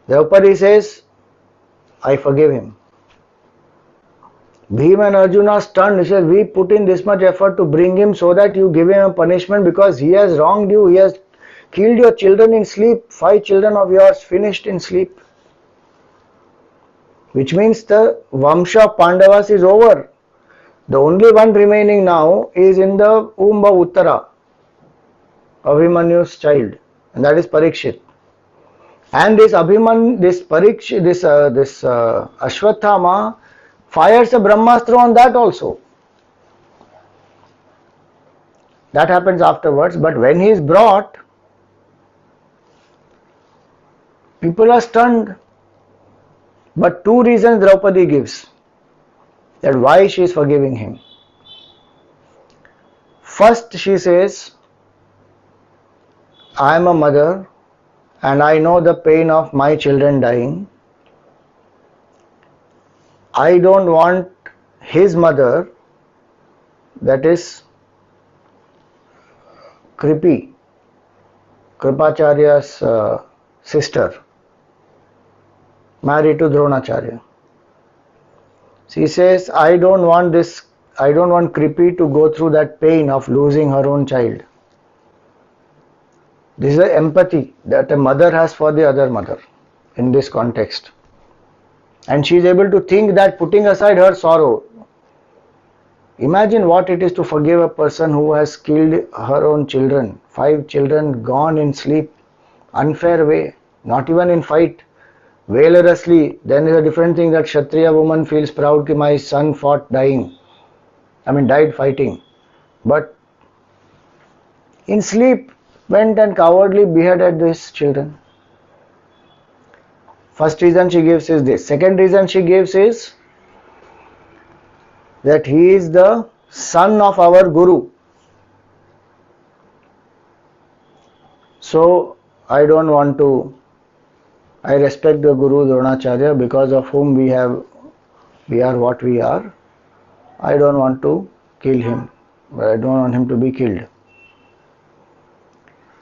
Draupadi says, I forgive him. Bhim and Arjuna are stunned. He says, we put in this much effort to bring him so that you give him a punishment because he has wronged you. He has killed your children in sleep. 5 children of yours finished in sleep. Which means the Vamsha of Pandavas is over. The only one remaining now is in the womb of Uttara, Abhimanyu's child, and that is Parikshit. And this Ashwathama fires a Brahmastra on that also. That happens afterwards, but when he is brought, people are stunned. But 2 reasons Draupadi gives that why she is forgiving him. First, she says, I am a mother and I know the pain of my children dying. I don't want his mother, that is Kripacharya's sister, married to Dronacharya. She says, I don't want Kripi to go through that pain of losing her own child. This is the empathy that a mother has for the other mother in this context. And she is able to think that putting aside her sorrow, imagine what it is to forgive a person who has killed her own children, 5 children gone in sleep, unfair way, not even in fight, valorously. Then is a different thing that Kshatriya woman feels proud that my son died fighting. But in sleep, went and cowardly beheaded these children. First reason she gives is this. Second reason she gives is that he is the son of our Guru. So I respect the Guru Dronacharya, because of whom we are what we are. I don't want to kill him, but I don't want him to be killed.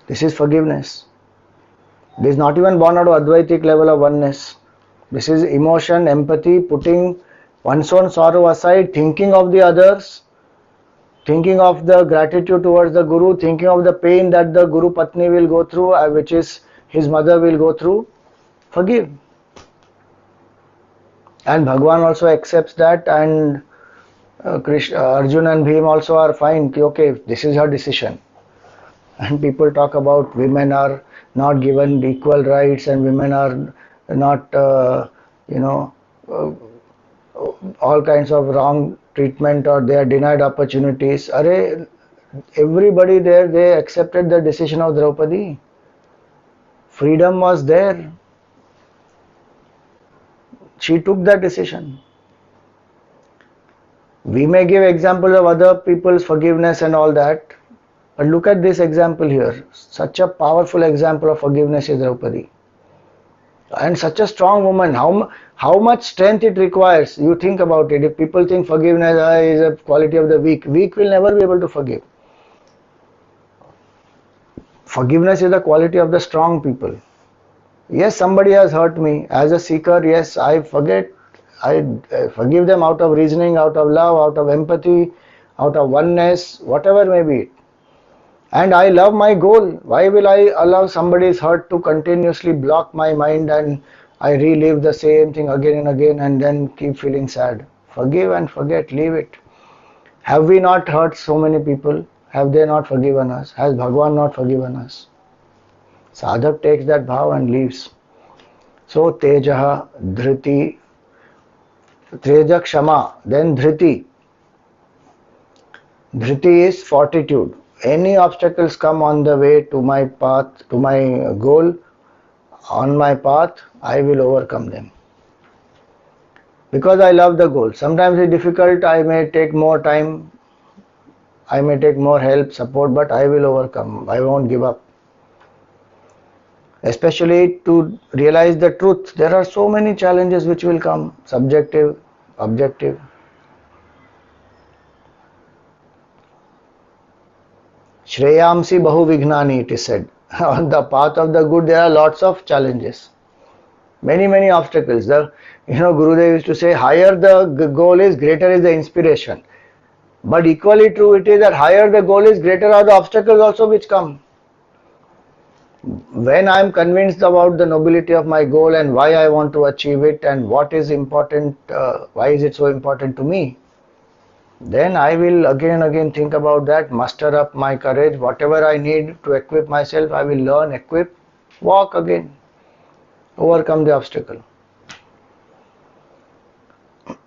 This is forgiveness. This is not even born out of Advaitic level of oneness. This is emotion, empathy, putting one's own sorrow aside, thinking of the others, thinking of the gratitude towards the Guru, thinking of the pain that the Guru Patni will go through, which is his mother will go through. Forgive. And Bhagwan also accepts that, and Arjun and Bhim also are fine. Okay, this is her decision. And people talk about women are not given equal rights and women are not, all kinds of wrong treatment, or they are denied opportunities. Everybody there, they accepted the decision of Draupadi. Freedom was there. She took that decision. We may give examples of other people's forgiveness and all that, but look at this example here. Such a powerful example of forgiveness is Draupadi. And such a strong woman. How much strength it requires. You think about it. If people think forgiveness is a quality of the weak will never be able to forgive. Forgiveness is the quality of the strong people. Yes, somebody has hurt me. As a seeker, yes, I forget I forgive them out of reasoning, out of love, out of empathy, out of oneness, whatever may be. And I love my goal. Why will I allow somebody's hurt to continuously block my mind and I relive the same thing again and again and then keep feeling sad? Forgive and forget, leave it. Have we not hurt so many people? Have they not forgiven us? Has Bhagwan not forgiven us? Sadhak takes that vow and leaves. So Tejaha, Dhriti, Teja Kshama, then Dhriti. Dhriti is fortitude. Any obstacles come on the way to my path, to my goal, on my path, I will overcome them. Because I love the goal. Sometimes it's difficult, I may take more time, I may take more help, support, but I will overcome. I won't give up. Especially to realize the truth. There are so many challenges which will come, subjective, objective. Shreyamsi bahu vignani, it is said. On the path of the good, there are lots of challenges. Many obstacles. Gurudev used to say, higher the goal is, greater is the inspiration. But equally true it is that higher the goal is, greater are the obstacles also which come. When I am convinced about the nobility of my goal and why I want to achieve it and what is important, why is it so important to me, then I will again and again think about that, muster up my courage, whatever I need to equip myself, I will learn, equip, walk again, overcome the obstacle.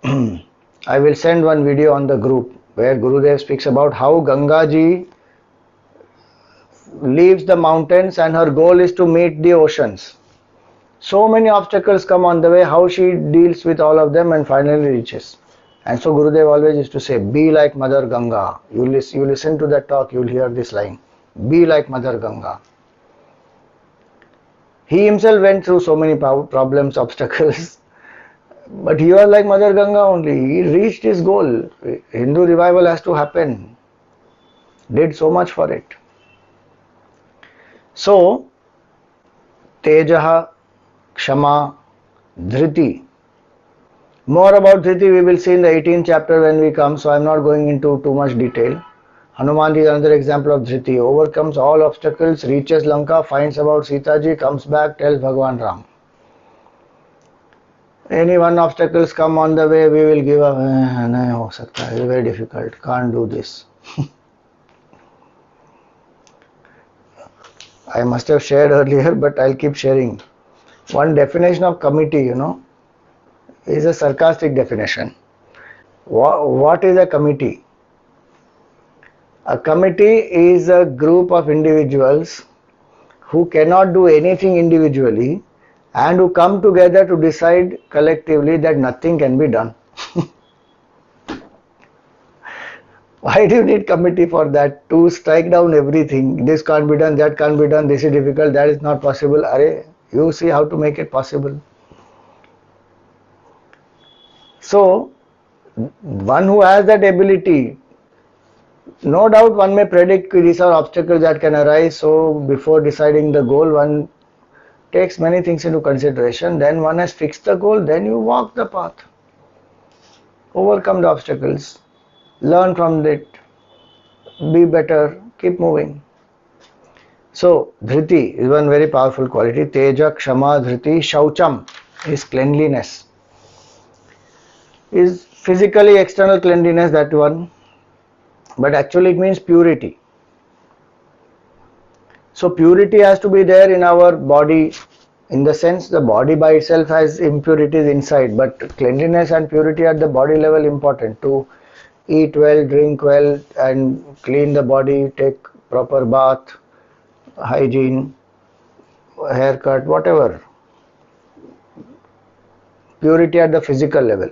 I will send one video on the group where Gurudev speaks about how Ganga ji leaves the mountains and her goal is to meet the oceans. So many obstacles come on the way, how she deals with all of them and finally reaches. And so Gurudev always used to say, be like Mother Ganga. You listen to that talk, you will hear this line. Be like Mother Ganga. He himself went through so many problems, obstacles. But he was like Mother Ganga only. He reached his goal. Hindu revival has to happen. Did so much for it. So, Tejaha, Kshama, Dhriti. More about Dhriti we will see in the 18th chapter when we come, so I am not going into too much detail. Hanuman is another example of Dhriti. Overcomes all obstacles, reaches Lanka, finds about Sita ji, comes back, tells Bhagwan Ram. Any one obstacles come on the way, we will give up. Nahi ho sakta, it is very difficult, can't do this. I must have shared earlier, but I'll keep sharing. One definition of committee, is a sarcastic definition. What is a committee? A committee is a group of individuals who cannot do anything individually and who come together to decide collectively that nothing can be done. Why do you need committee for that? To strike down everything. This can't be done, that can't be done, this is difficult, that is not possible. Arey, you see how to make it possible. So, one who has that ability, no doubt one may predict these are obstacles that can arise, so before deciding the goal, one takes many things into consideration. Then one has fixed the goal, then you walk the path. Overcome the obstacles, learn from it, be better, keep moving. So, Dhriti is one very powerful quality. Teja, Kshama, Dhriti, Shaucham is cleanliness. Is physically external cleanliness, that one, but actually it means purity. So purity has to be there in our body, in the sense the body by itself has impurities inside, but cleanliness and purity at the body level important. To eat well, drink well and clean the body, take proper bath, hygiene, haircut, whatever. Purity at the physical level.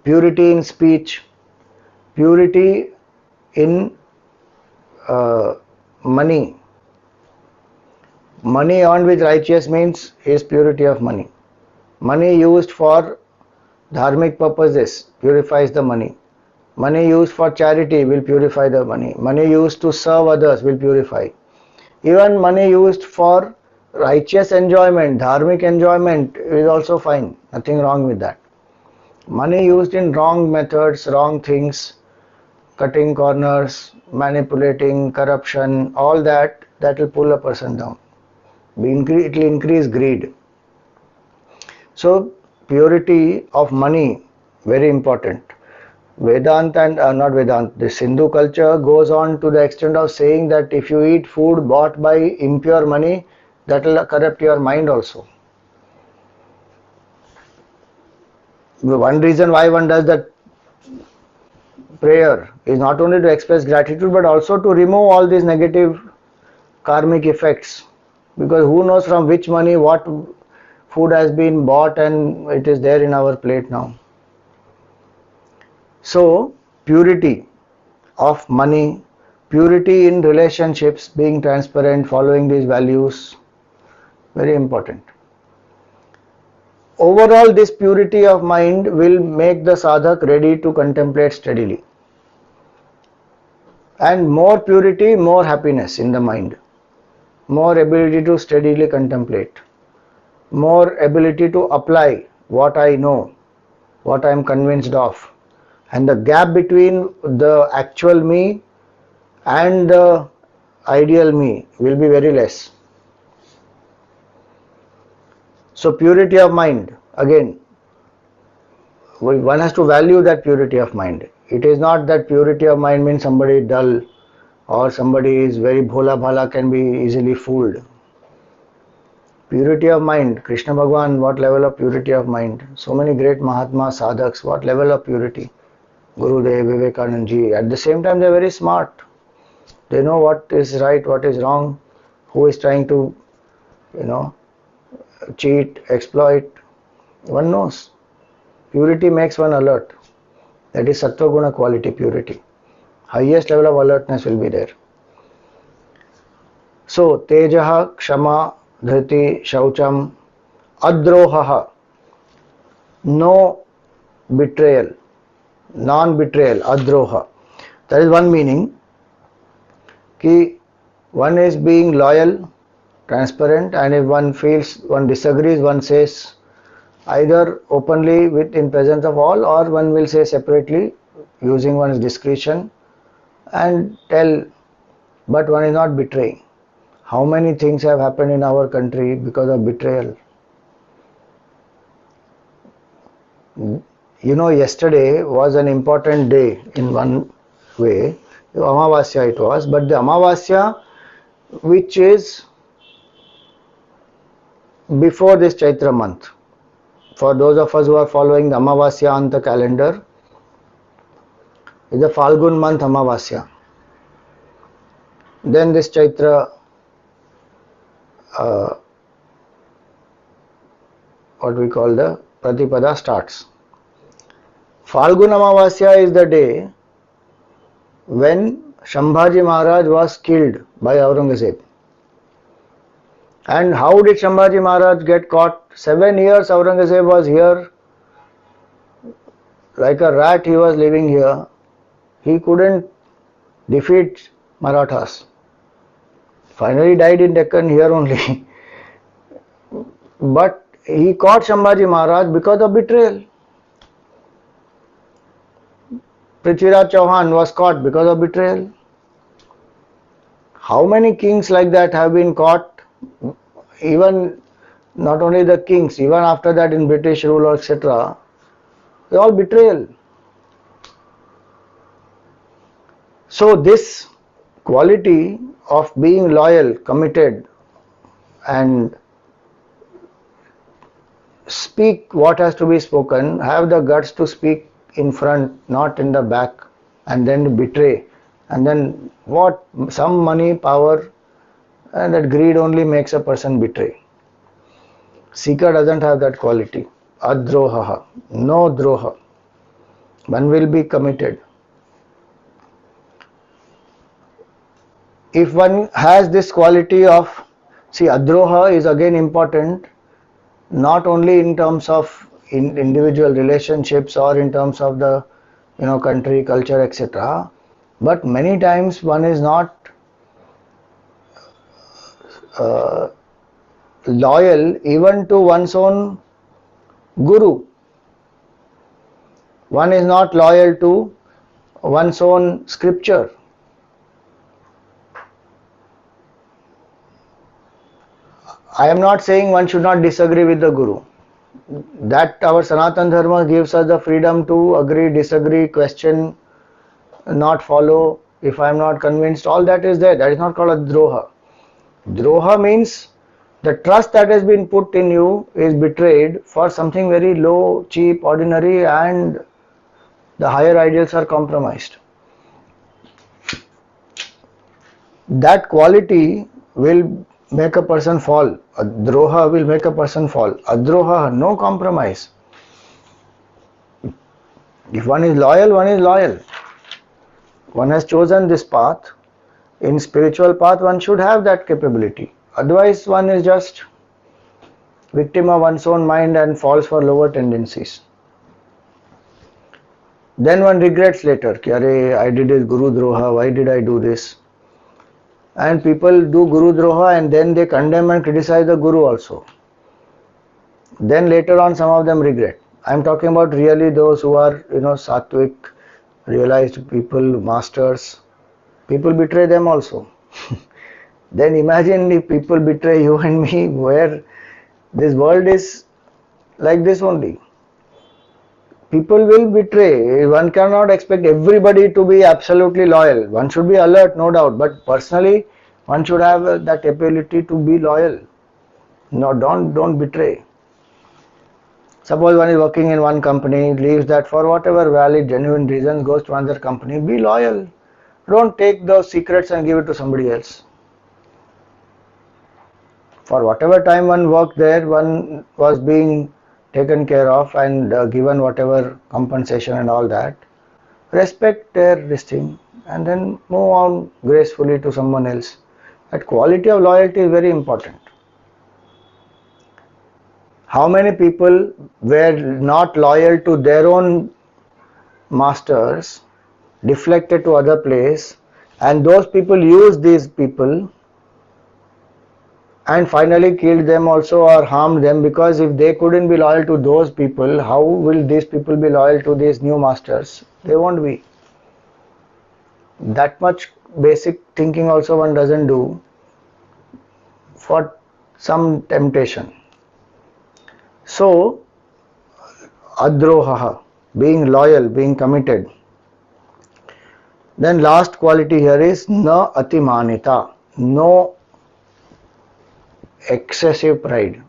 Purity in speech, purity in money. Money earned with righteous means is purity of money. Money used for dharmic purposes purifies the money. Money used for charity will purify the money. Money used to serve others will purify. Even money used for righteous enjoyment, dharmic enjoyment is also fine. Nothing wrong with that. Money used in wrong methods, wrong things, cutting corners, manipulating, corruption, all that will pull a person down. It will increase greed. So purity of money, very important. Vedanta and not Vedanta, this Hindu culture goes on to the extent of saying that if you eat food bought by impure money, that will corrupt your mind also. One reason why one does that prayer is not only to express gratitude but also to remove all these negative karmic effects, because who knows from which money what food has been bought and it is there in our plate now. So purity of money, purity in relationships, being transparent, following these values, very important. Overall, this purity of mind will make the sadhak ready to contemplate steadily. And more purity, more happiness in the mind, more ability to steadily contemplate, more ability to apply what I know, what I am convinced of, and the gap between the actual me and the ideal me will be very less. So purity of mind, again, one has to value that purity of mind. It is not that purity of mind means somebody is dull or somebody is very bhola bhala, can be easily fooled. Purity of mind, Krishna Bhagwan, what level of purity of mind? So many great Mahatma sadhaks, what level of purity? Gurudev, Vivekanand ji. At the same time, they are very smart. They know what is right, what is wrong, who is trying to, cheat, exploit. One knows. Purity makes one alert. That is Sattva Guna quality, purity. Highest level of alertness will be there. So, Tejaha, Kshama, Dhriti, Shaucham, Adrohaha. No betrayal, non-betrayal, Adroha. That is one meaning. Ki one is being loyal, transparent, and if one feels, one disagrees, one says either openly in presence of all, or one will say separately using one's discretion and tell, but one is not betraying. How many things have happened in our country because of betrayal? Yesterday was an important day in one way. Amavasya it was, but the Amavasya which is before this Chaitra month. For those of us who are following the Amavasya on the calendar, is the Falgun month Amavasya. Then this Chaitra, what we call the Pratipada starts. Falgun Amavasya is the day when Shambhaji Maharaj was killed by Aurangzeb. And how did Shambhaji Maharaj get caught? 7 years Aurangzeb was here, like a rat he was living here. He couldn't defeat Marathas. Finally died in Deccan here only. But he caught Shambhaji Maharaj because of betrayal. Prithviraj Chauhan was caught because of betrayal. How many kings like that have been caught? Even not only the kings, even after that in British rule, etc., they all betrayal. So this quality of being loyal, committed, and speak what has to be spoken, have the guts to speak in front, not in the back, and then betray, and then what, some money, power, and that greed only makes a person betray. Seeker doesn't have that quality. Adroha, no droha. One will be committed. If one has this quality of, adroha is again important, not only in terms of individual relationships or in terms of the country, culture, etc., but many times one is not loyal even to one's own guru. One is not loyal to one's own scripture. I am not saying one should not disagree with the Guru. That our Sanatana Dharma gives us the freedom to agree, disagree, question, not follow. If I am not convinced, all that is there. That is not called a droha. Droha means the trust that has been put in you is betrayed for something very low, cheap, ordinary, and the higher ideals are compromised. That quality will make a person fall. A droha will make a person fall. Adroha, no compromise. If one is loyal, one is loyal. One has chosen this path. In spiritual path, one should have that capability. Otherwise, one is just victim of one's own mind and falls for lower tendencies. Then one regrets later, I did this Guru Droha, why did I do this? And people do Guru Droha and then they condemn and criticize the Guru also. Then later on some of them regret. I am talking about really those who are, sattvic, realized people, masters. People betray them also. Then imagine if people betray you and me, where this world is like this only. People will betray. One cannot expect everybody to be absolutely loyal. One should be alert, no doubt. But personally, one should have that ability to be loyal. No, don't betray. Suppose one is working in one company, leaves that for whatever valid, genuine reasons, goes to another company. Be loyal. Don't take those secrets and give it to somebody else. For whatever time one worked there, one was being taken care of and given whatever compensation and all that. Respect this thing and then move on gracefully to someone else. That quality of loyalty is very important. How many people were not loyal to their own masters, deflected to other place, and those people used these people and finally killed them also or harmed them, because if they couldn't be loyal to those people, how will these people be loyal to these new masters? They won't be. That much basic thinking also one doesn't do for some temptation. So, adroha, being loyal, being committed. Then last quality here is na atimanita, no excessive pride.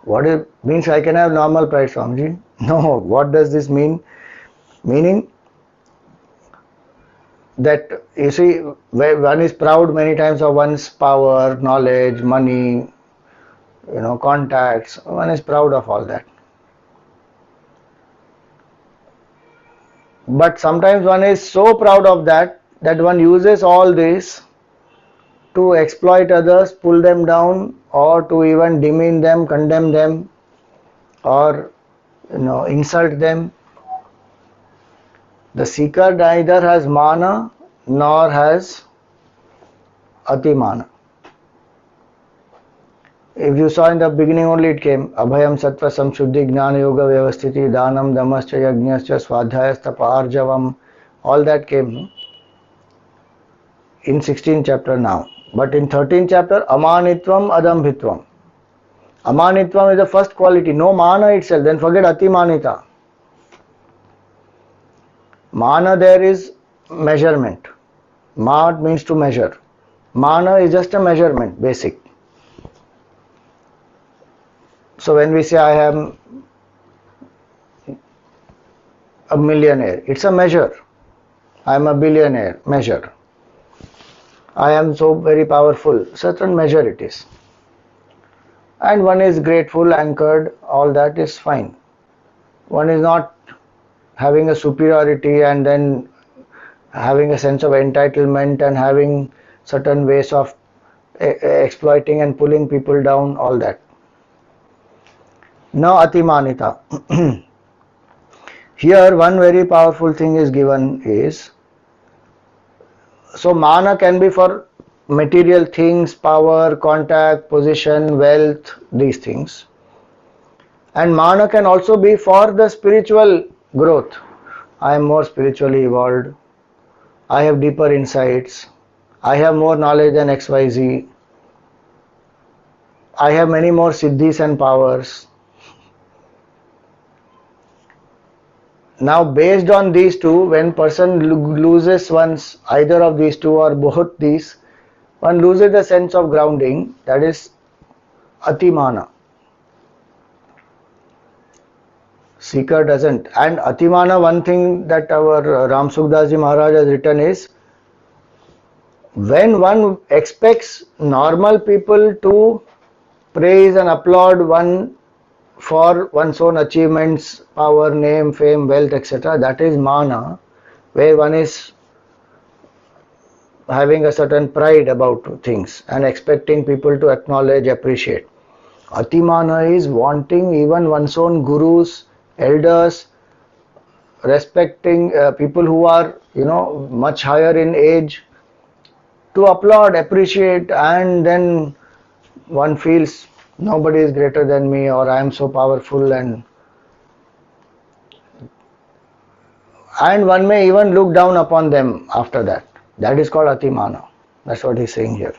What it means? I can have normal pride, Swamiji? No. What does this mean? Meaning that, you see, one is proud many times of one's power, knowledge, money, contacts. One is proud of all that. But sometimes one is so proud of that one uses all this to exploit others, pull them down, or to even demean them, condemn them, or insult them. The seeker neither has mana nor has atimana. If you saw in the beginning only it came abhayam sattva samshuddhi gnana yoga vyavasthiti dhanam damascha yajnascha swadhyayastapa arjavam, all that came in 16th chapter now. But in 13th chapter, amanitvam adambhitvam. Amanitvam is the first quality, no mana itself, then forget atimanita. Mana there is measurement. Ma means to measure. Mana is just a measurement, basic. So when we say I am a millionaire, it's a measure. I am a billionaire, measure. I am so very powerful, certain measure it is. And one is grateful, anchored, all that is fine. One is not having a superiority and then having a sense of entitlement and having certain ways of exploiting and pulling people down, all that. Now atimanita. Here one very powerful thing is given is, so mana can be for material things, power, contact, position, wealth, these things. And mana can also be for the spiritual growth. I am more spiritually evolved. I have deeper insights. I have more knowledge than XYZ. I have many more siddhis and powers. Now, based on these two, when person loses one's either of these two or both these, one loses the sense of grounding. That is atimana. Seeker doesn't. And atimana, one thing that our Ram Sukdas Ji Maharaj has written is, when one expects normal people to praise and applaud one for one's own achievements, power, name, fame, wealth, etc., that is mana, where one is having a certain pride about things and expecting people to acknowledge, appreciate. Atimana is wanting even one's own gurus, elders, respecting people who are, much higher in age, to applaud, appreciate, and then one feels nobody is greater than me, or I am so powerful, and one may even look down upon them after that. That is called atimana. That's what he's saying here.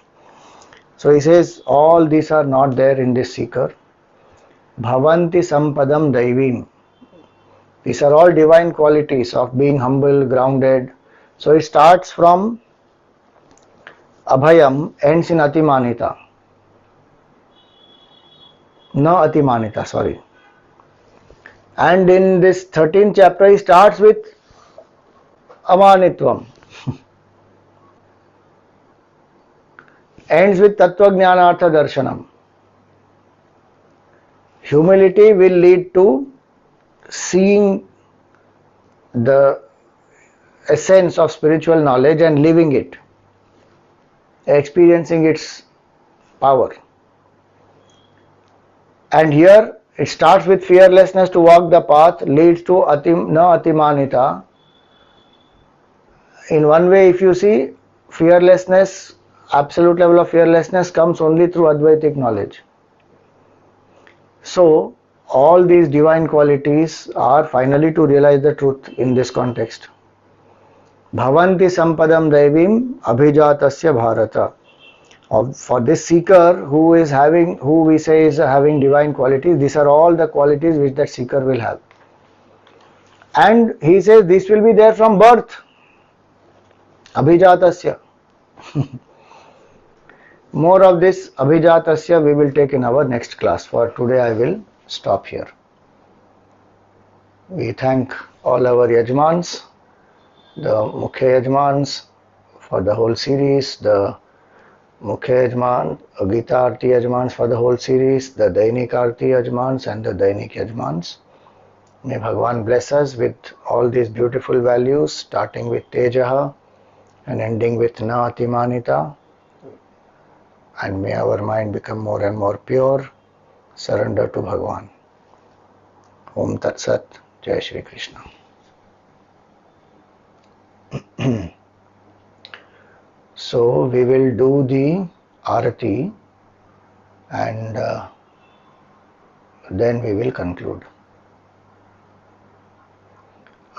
So he says all these are not there in this seeker. Bhavanti sampadam daivim. These are all divine qualities of being humble, grounded. So it starts from abhayam, ends in atimanita. No atimanita, sorry. And in this 13th chapter, he starts with amanitvam. Ends with tattva jnanartha darshanam. Humility will lead to seeing the essence of spiritual knowledge and living it, experiencing its power. And here it starts with fearlessness to walk the path, leads to na atimanita. In one way, if you see, fearlessness, absolute level of fearlessness comes only through Advaitic knowledge. So, all these divine qualities are finally to realize the truth in this context. Bhavanti sampadam daivim abhijatasya bharata. For this seeker who we say is having divine qualities, these are all the qualities which that seeker will have. And he says this will be there from birth. Abhijatasya. More of this abhijatasya we will take in our next class. For today I will stop here. We thank all our yajmans, the Mukhya yajmans for the whole series, the Mukhya yajman, Gita Arti yajmans for the whole series, the Dainik Arti yajmans and the Dainik yajmans. May Bhagwan bless us with all these beautiful values, starting with Tejaha and ending with Na Atimanita. And may our mind become more and more pure. Surrender to Bhagwan. Om Tat Sat. Jai Shri Krishna. So we will do the Arati and then we will conclude.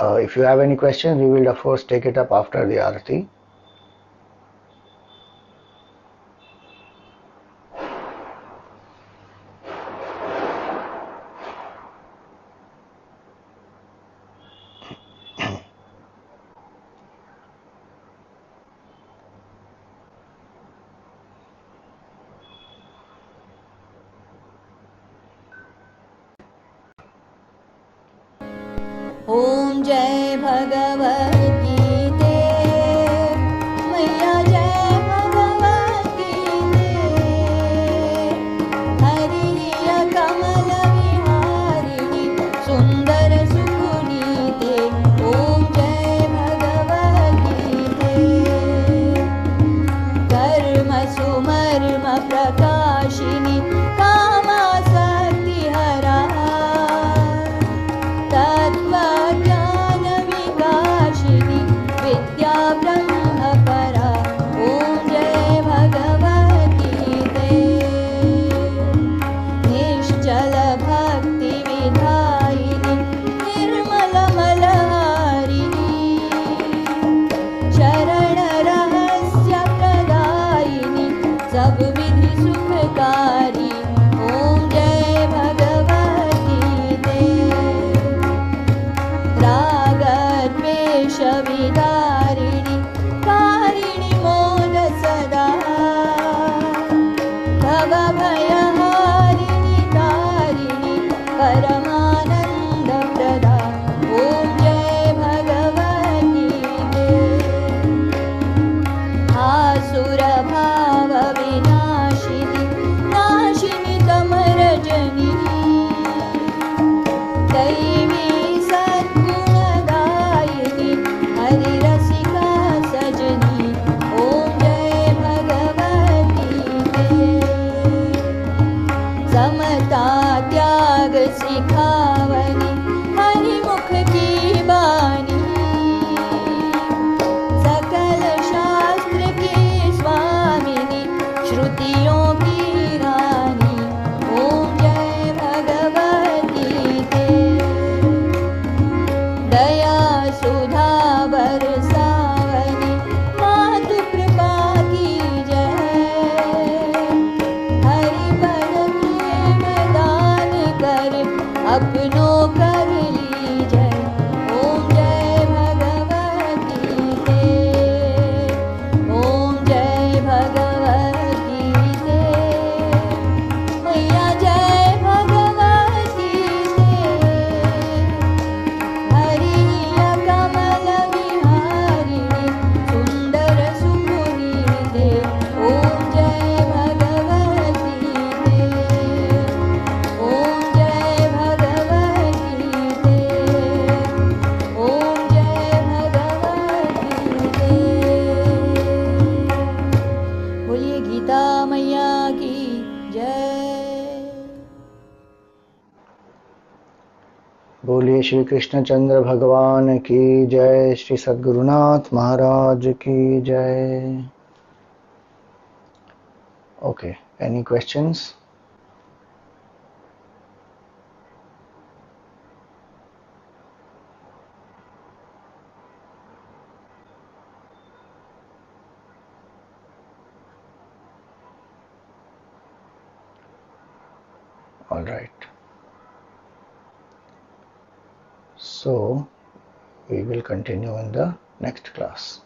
If you have any questions, we will of course take it up after the Arati. ॐ जय भगवद् गीते मैया जय भगवद् गीते हरिः कमल विहारिणि सुन्दर सुपुनीते ॐ जय भगवद् गीते कर्म सुमर्म प्रकाशिनि कामासक्तिहरा तत्त्वज्ञान विकास रागद्वेषविदारिणि कारिणि मोद सदा भवभयहारिणि तारिणि परमानन्दप्रदा ॐ जय भगवती ते आसुरभावविनाशिनि नाशिनि तमरजनि दैवी सद्गुणदायिनि हरिरसिका सजनी ॐ जय भगवती ते समता त्याग सिखावनी हरिमुख की बानी सकल शास्त्र की स्वामिनी श्रुतियों की रानी ॐ जय भगवती ते दया सुधा बरसावनी मातु कृपा की जय हरि पर प्रेम दान कर अपनों कर लीजय ॐ जय भगवती ते ॐ जय भगवती ते मैया जय भगवती ते हरिया कमल विहारिणि सुंदर सुपुनीते ॐ जय भगवती ते ॐ जय भगवती ते ॐ जय भगवती ते बोलिए गीता मैया की जय। बोलिए श्री कृष्णचंद्र भगवान की जय, श्री सद्गुरुनाथ महाराज की जय। Okay, any questions? All right. So we will continue in the next class.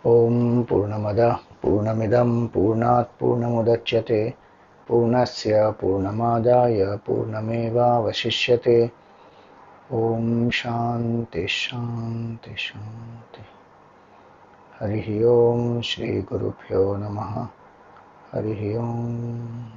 Om Purnamada Purnamidam Purnat Purnamudachyate Purnasya Purnamadaya Purnameva Vasishyate. Om Shanti Shanti Shanti. Harihi Om Shri Gurubhyo Namaha. Harihi Om.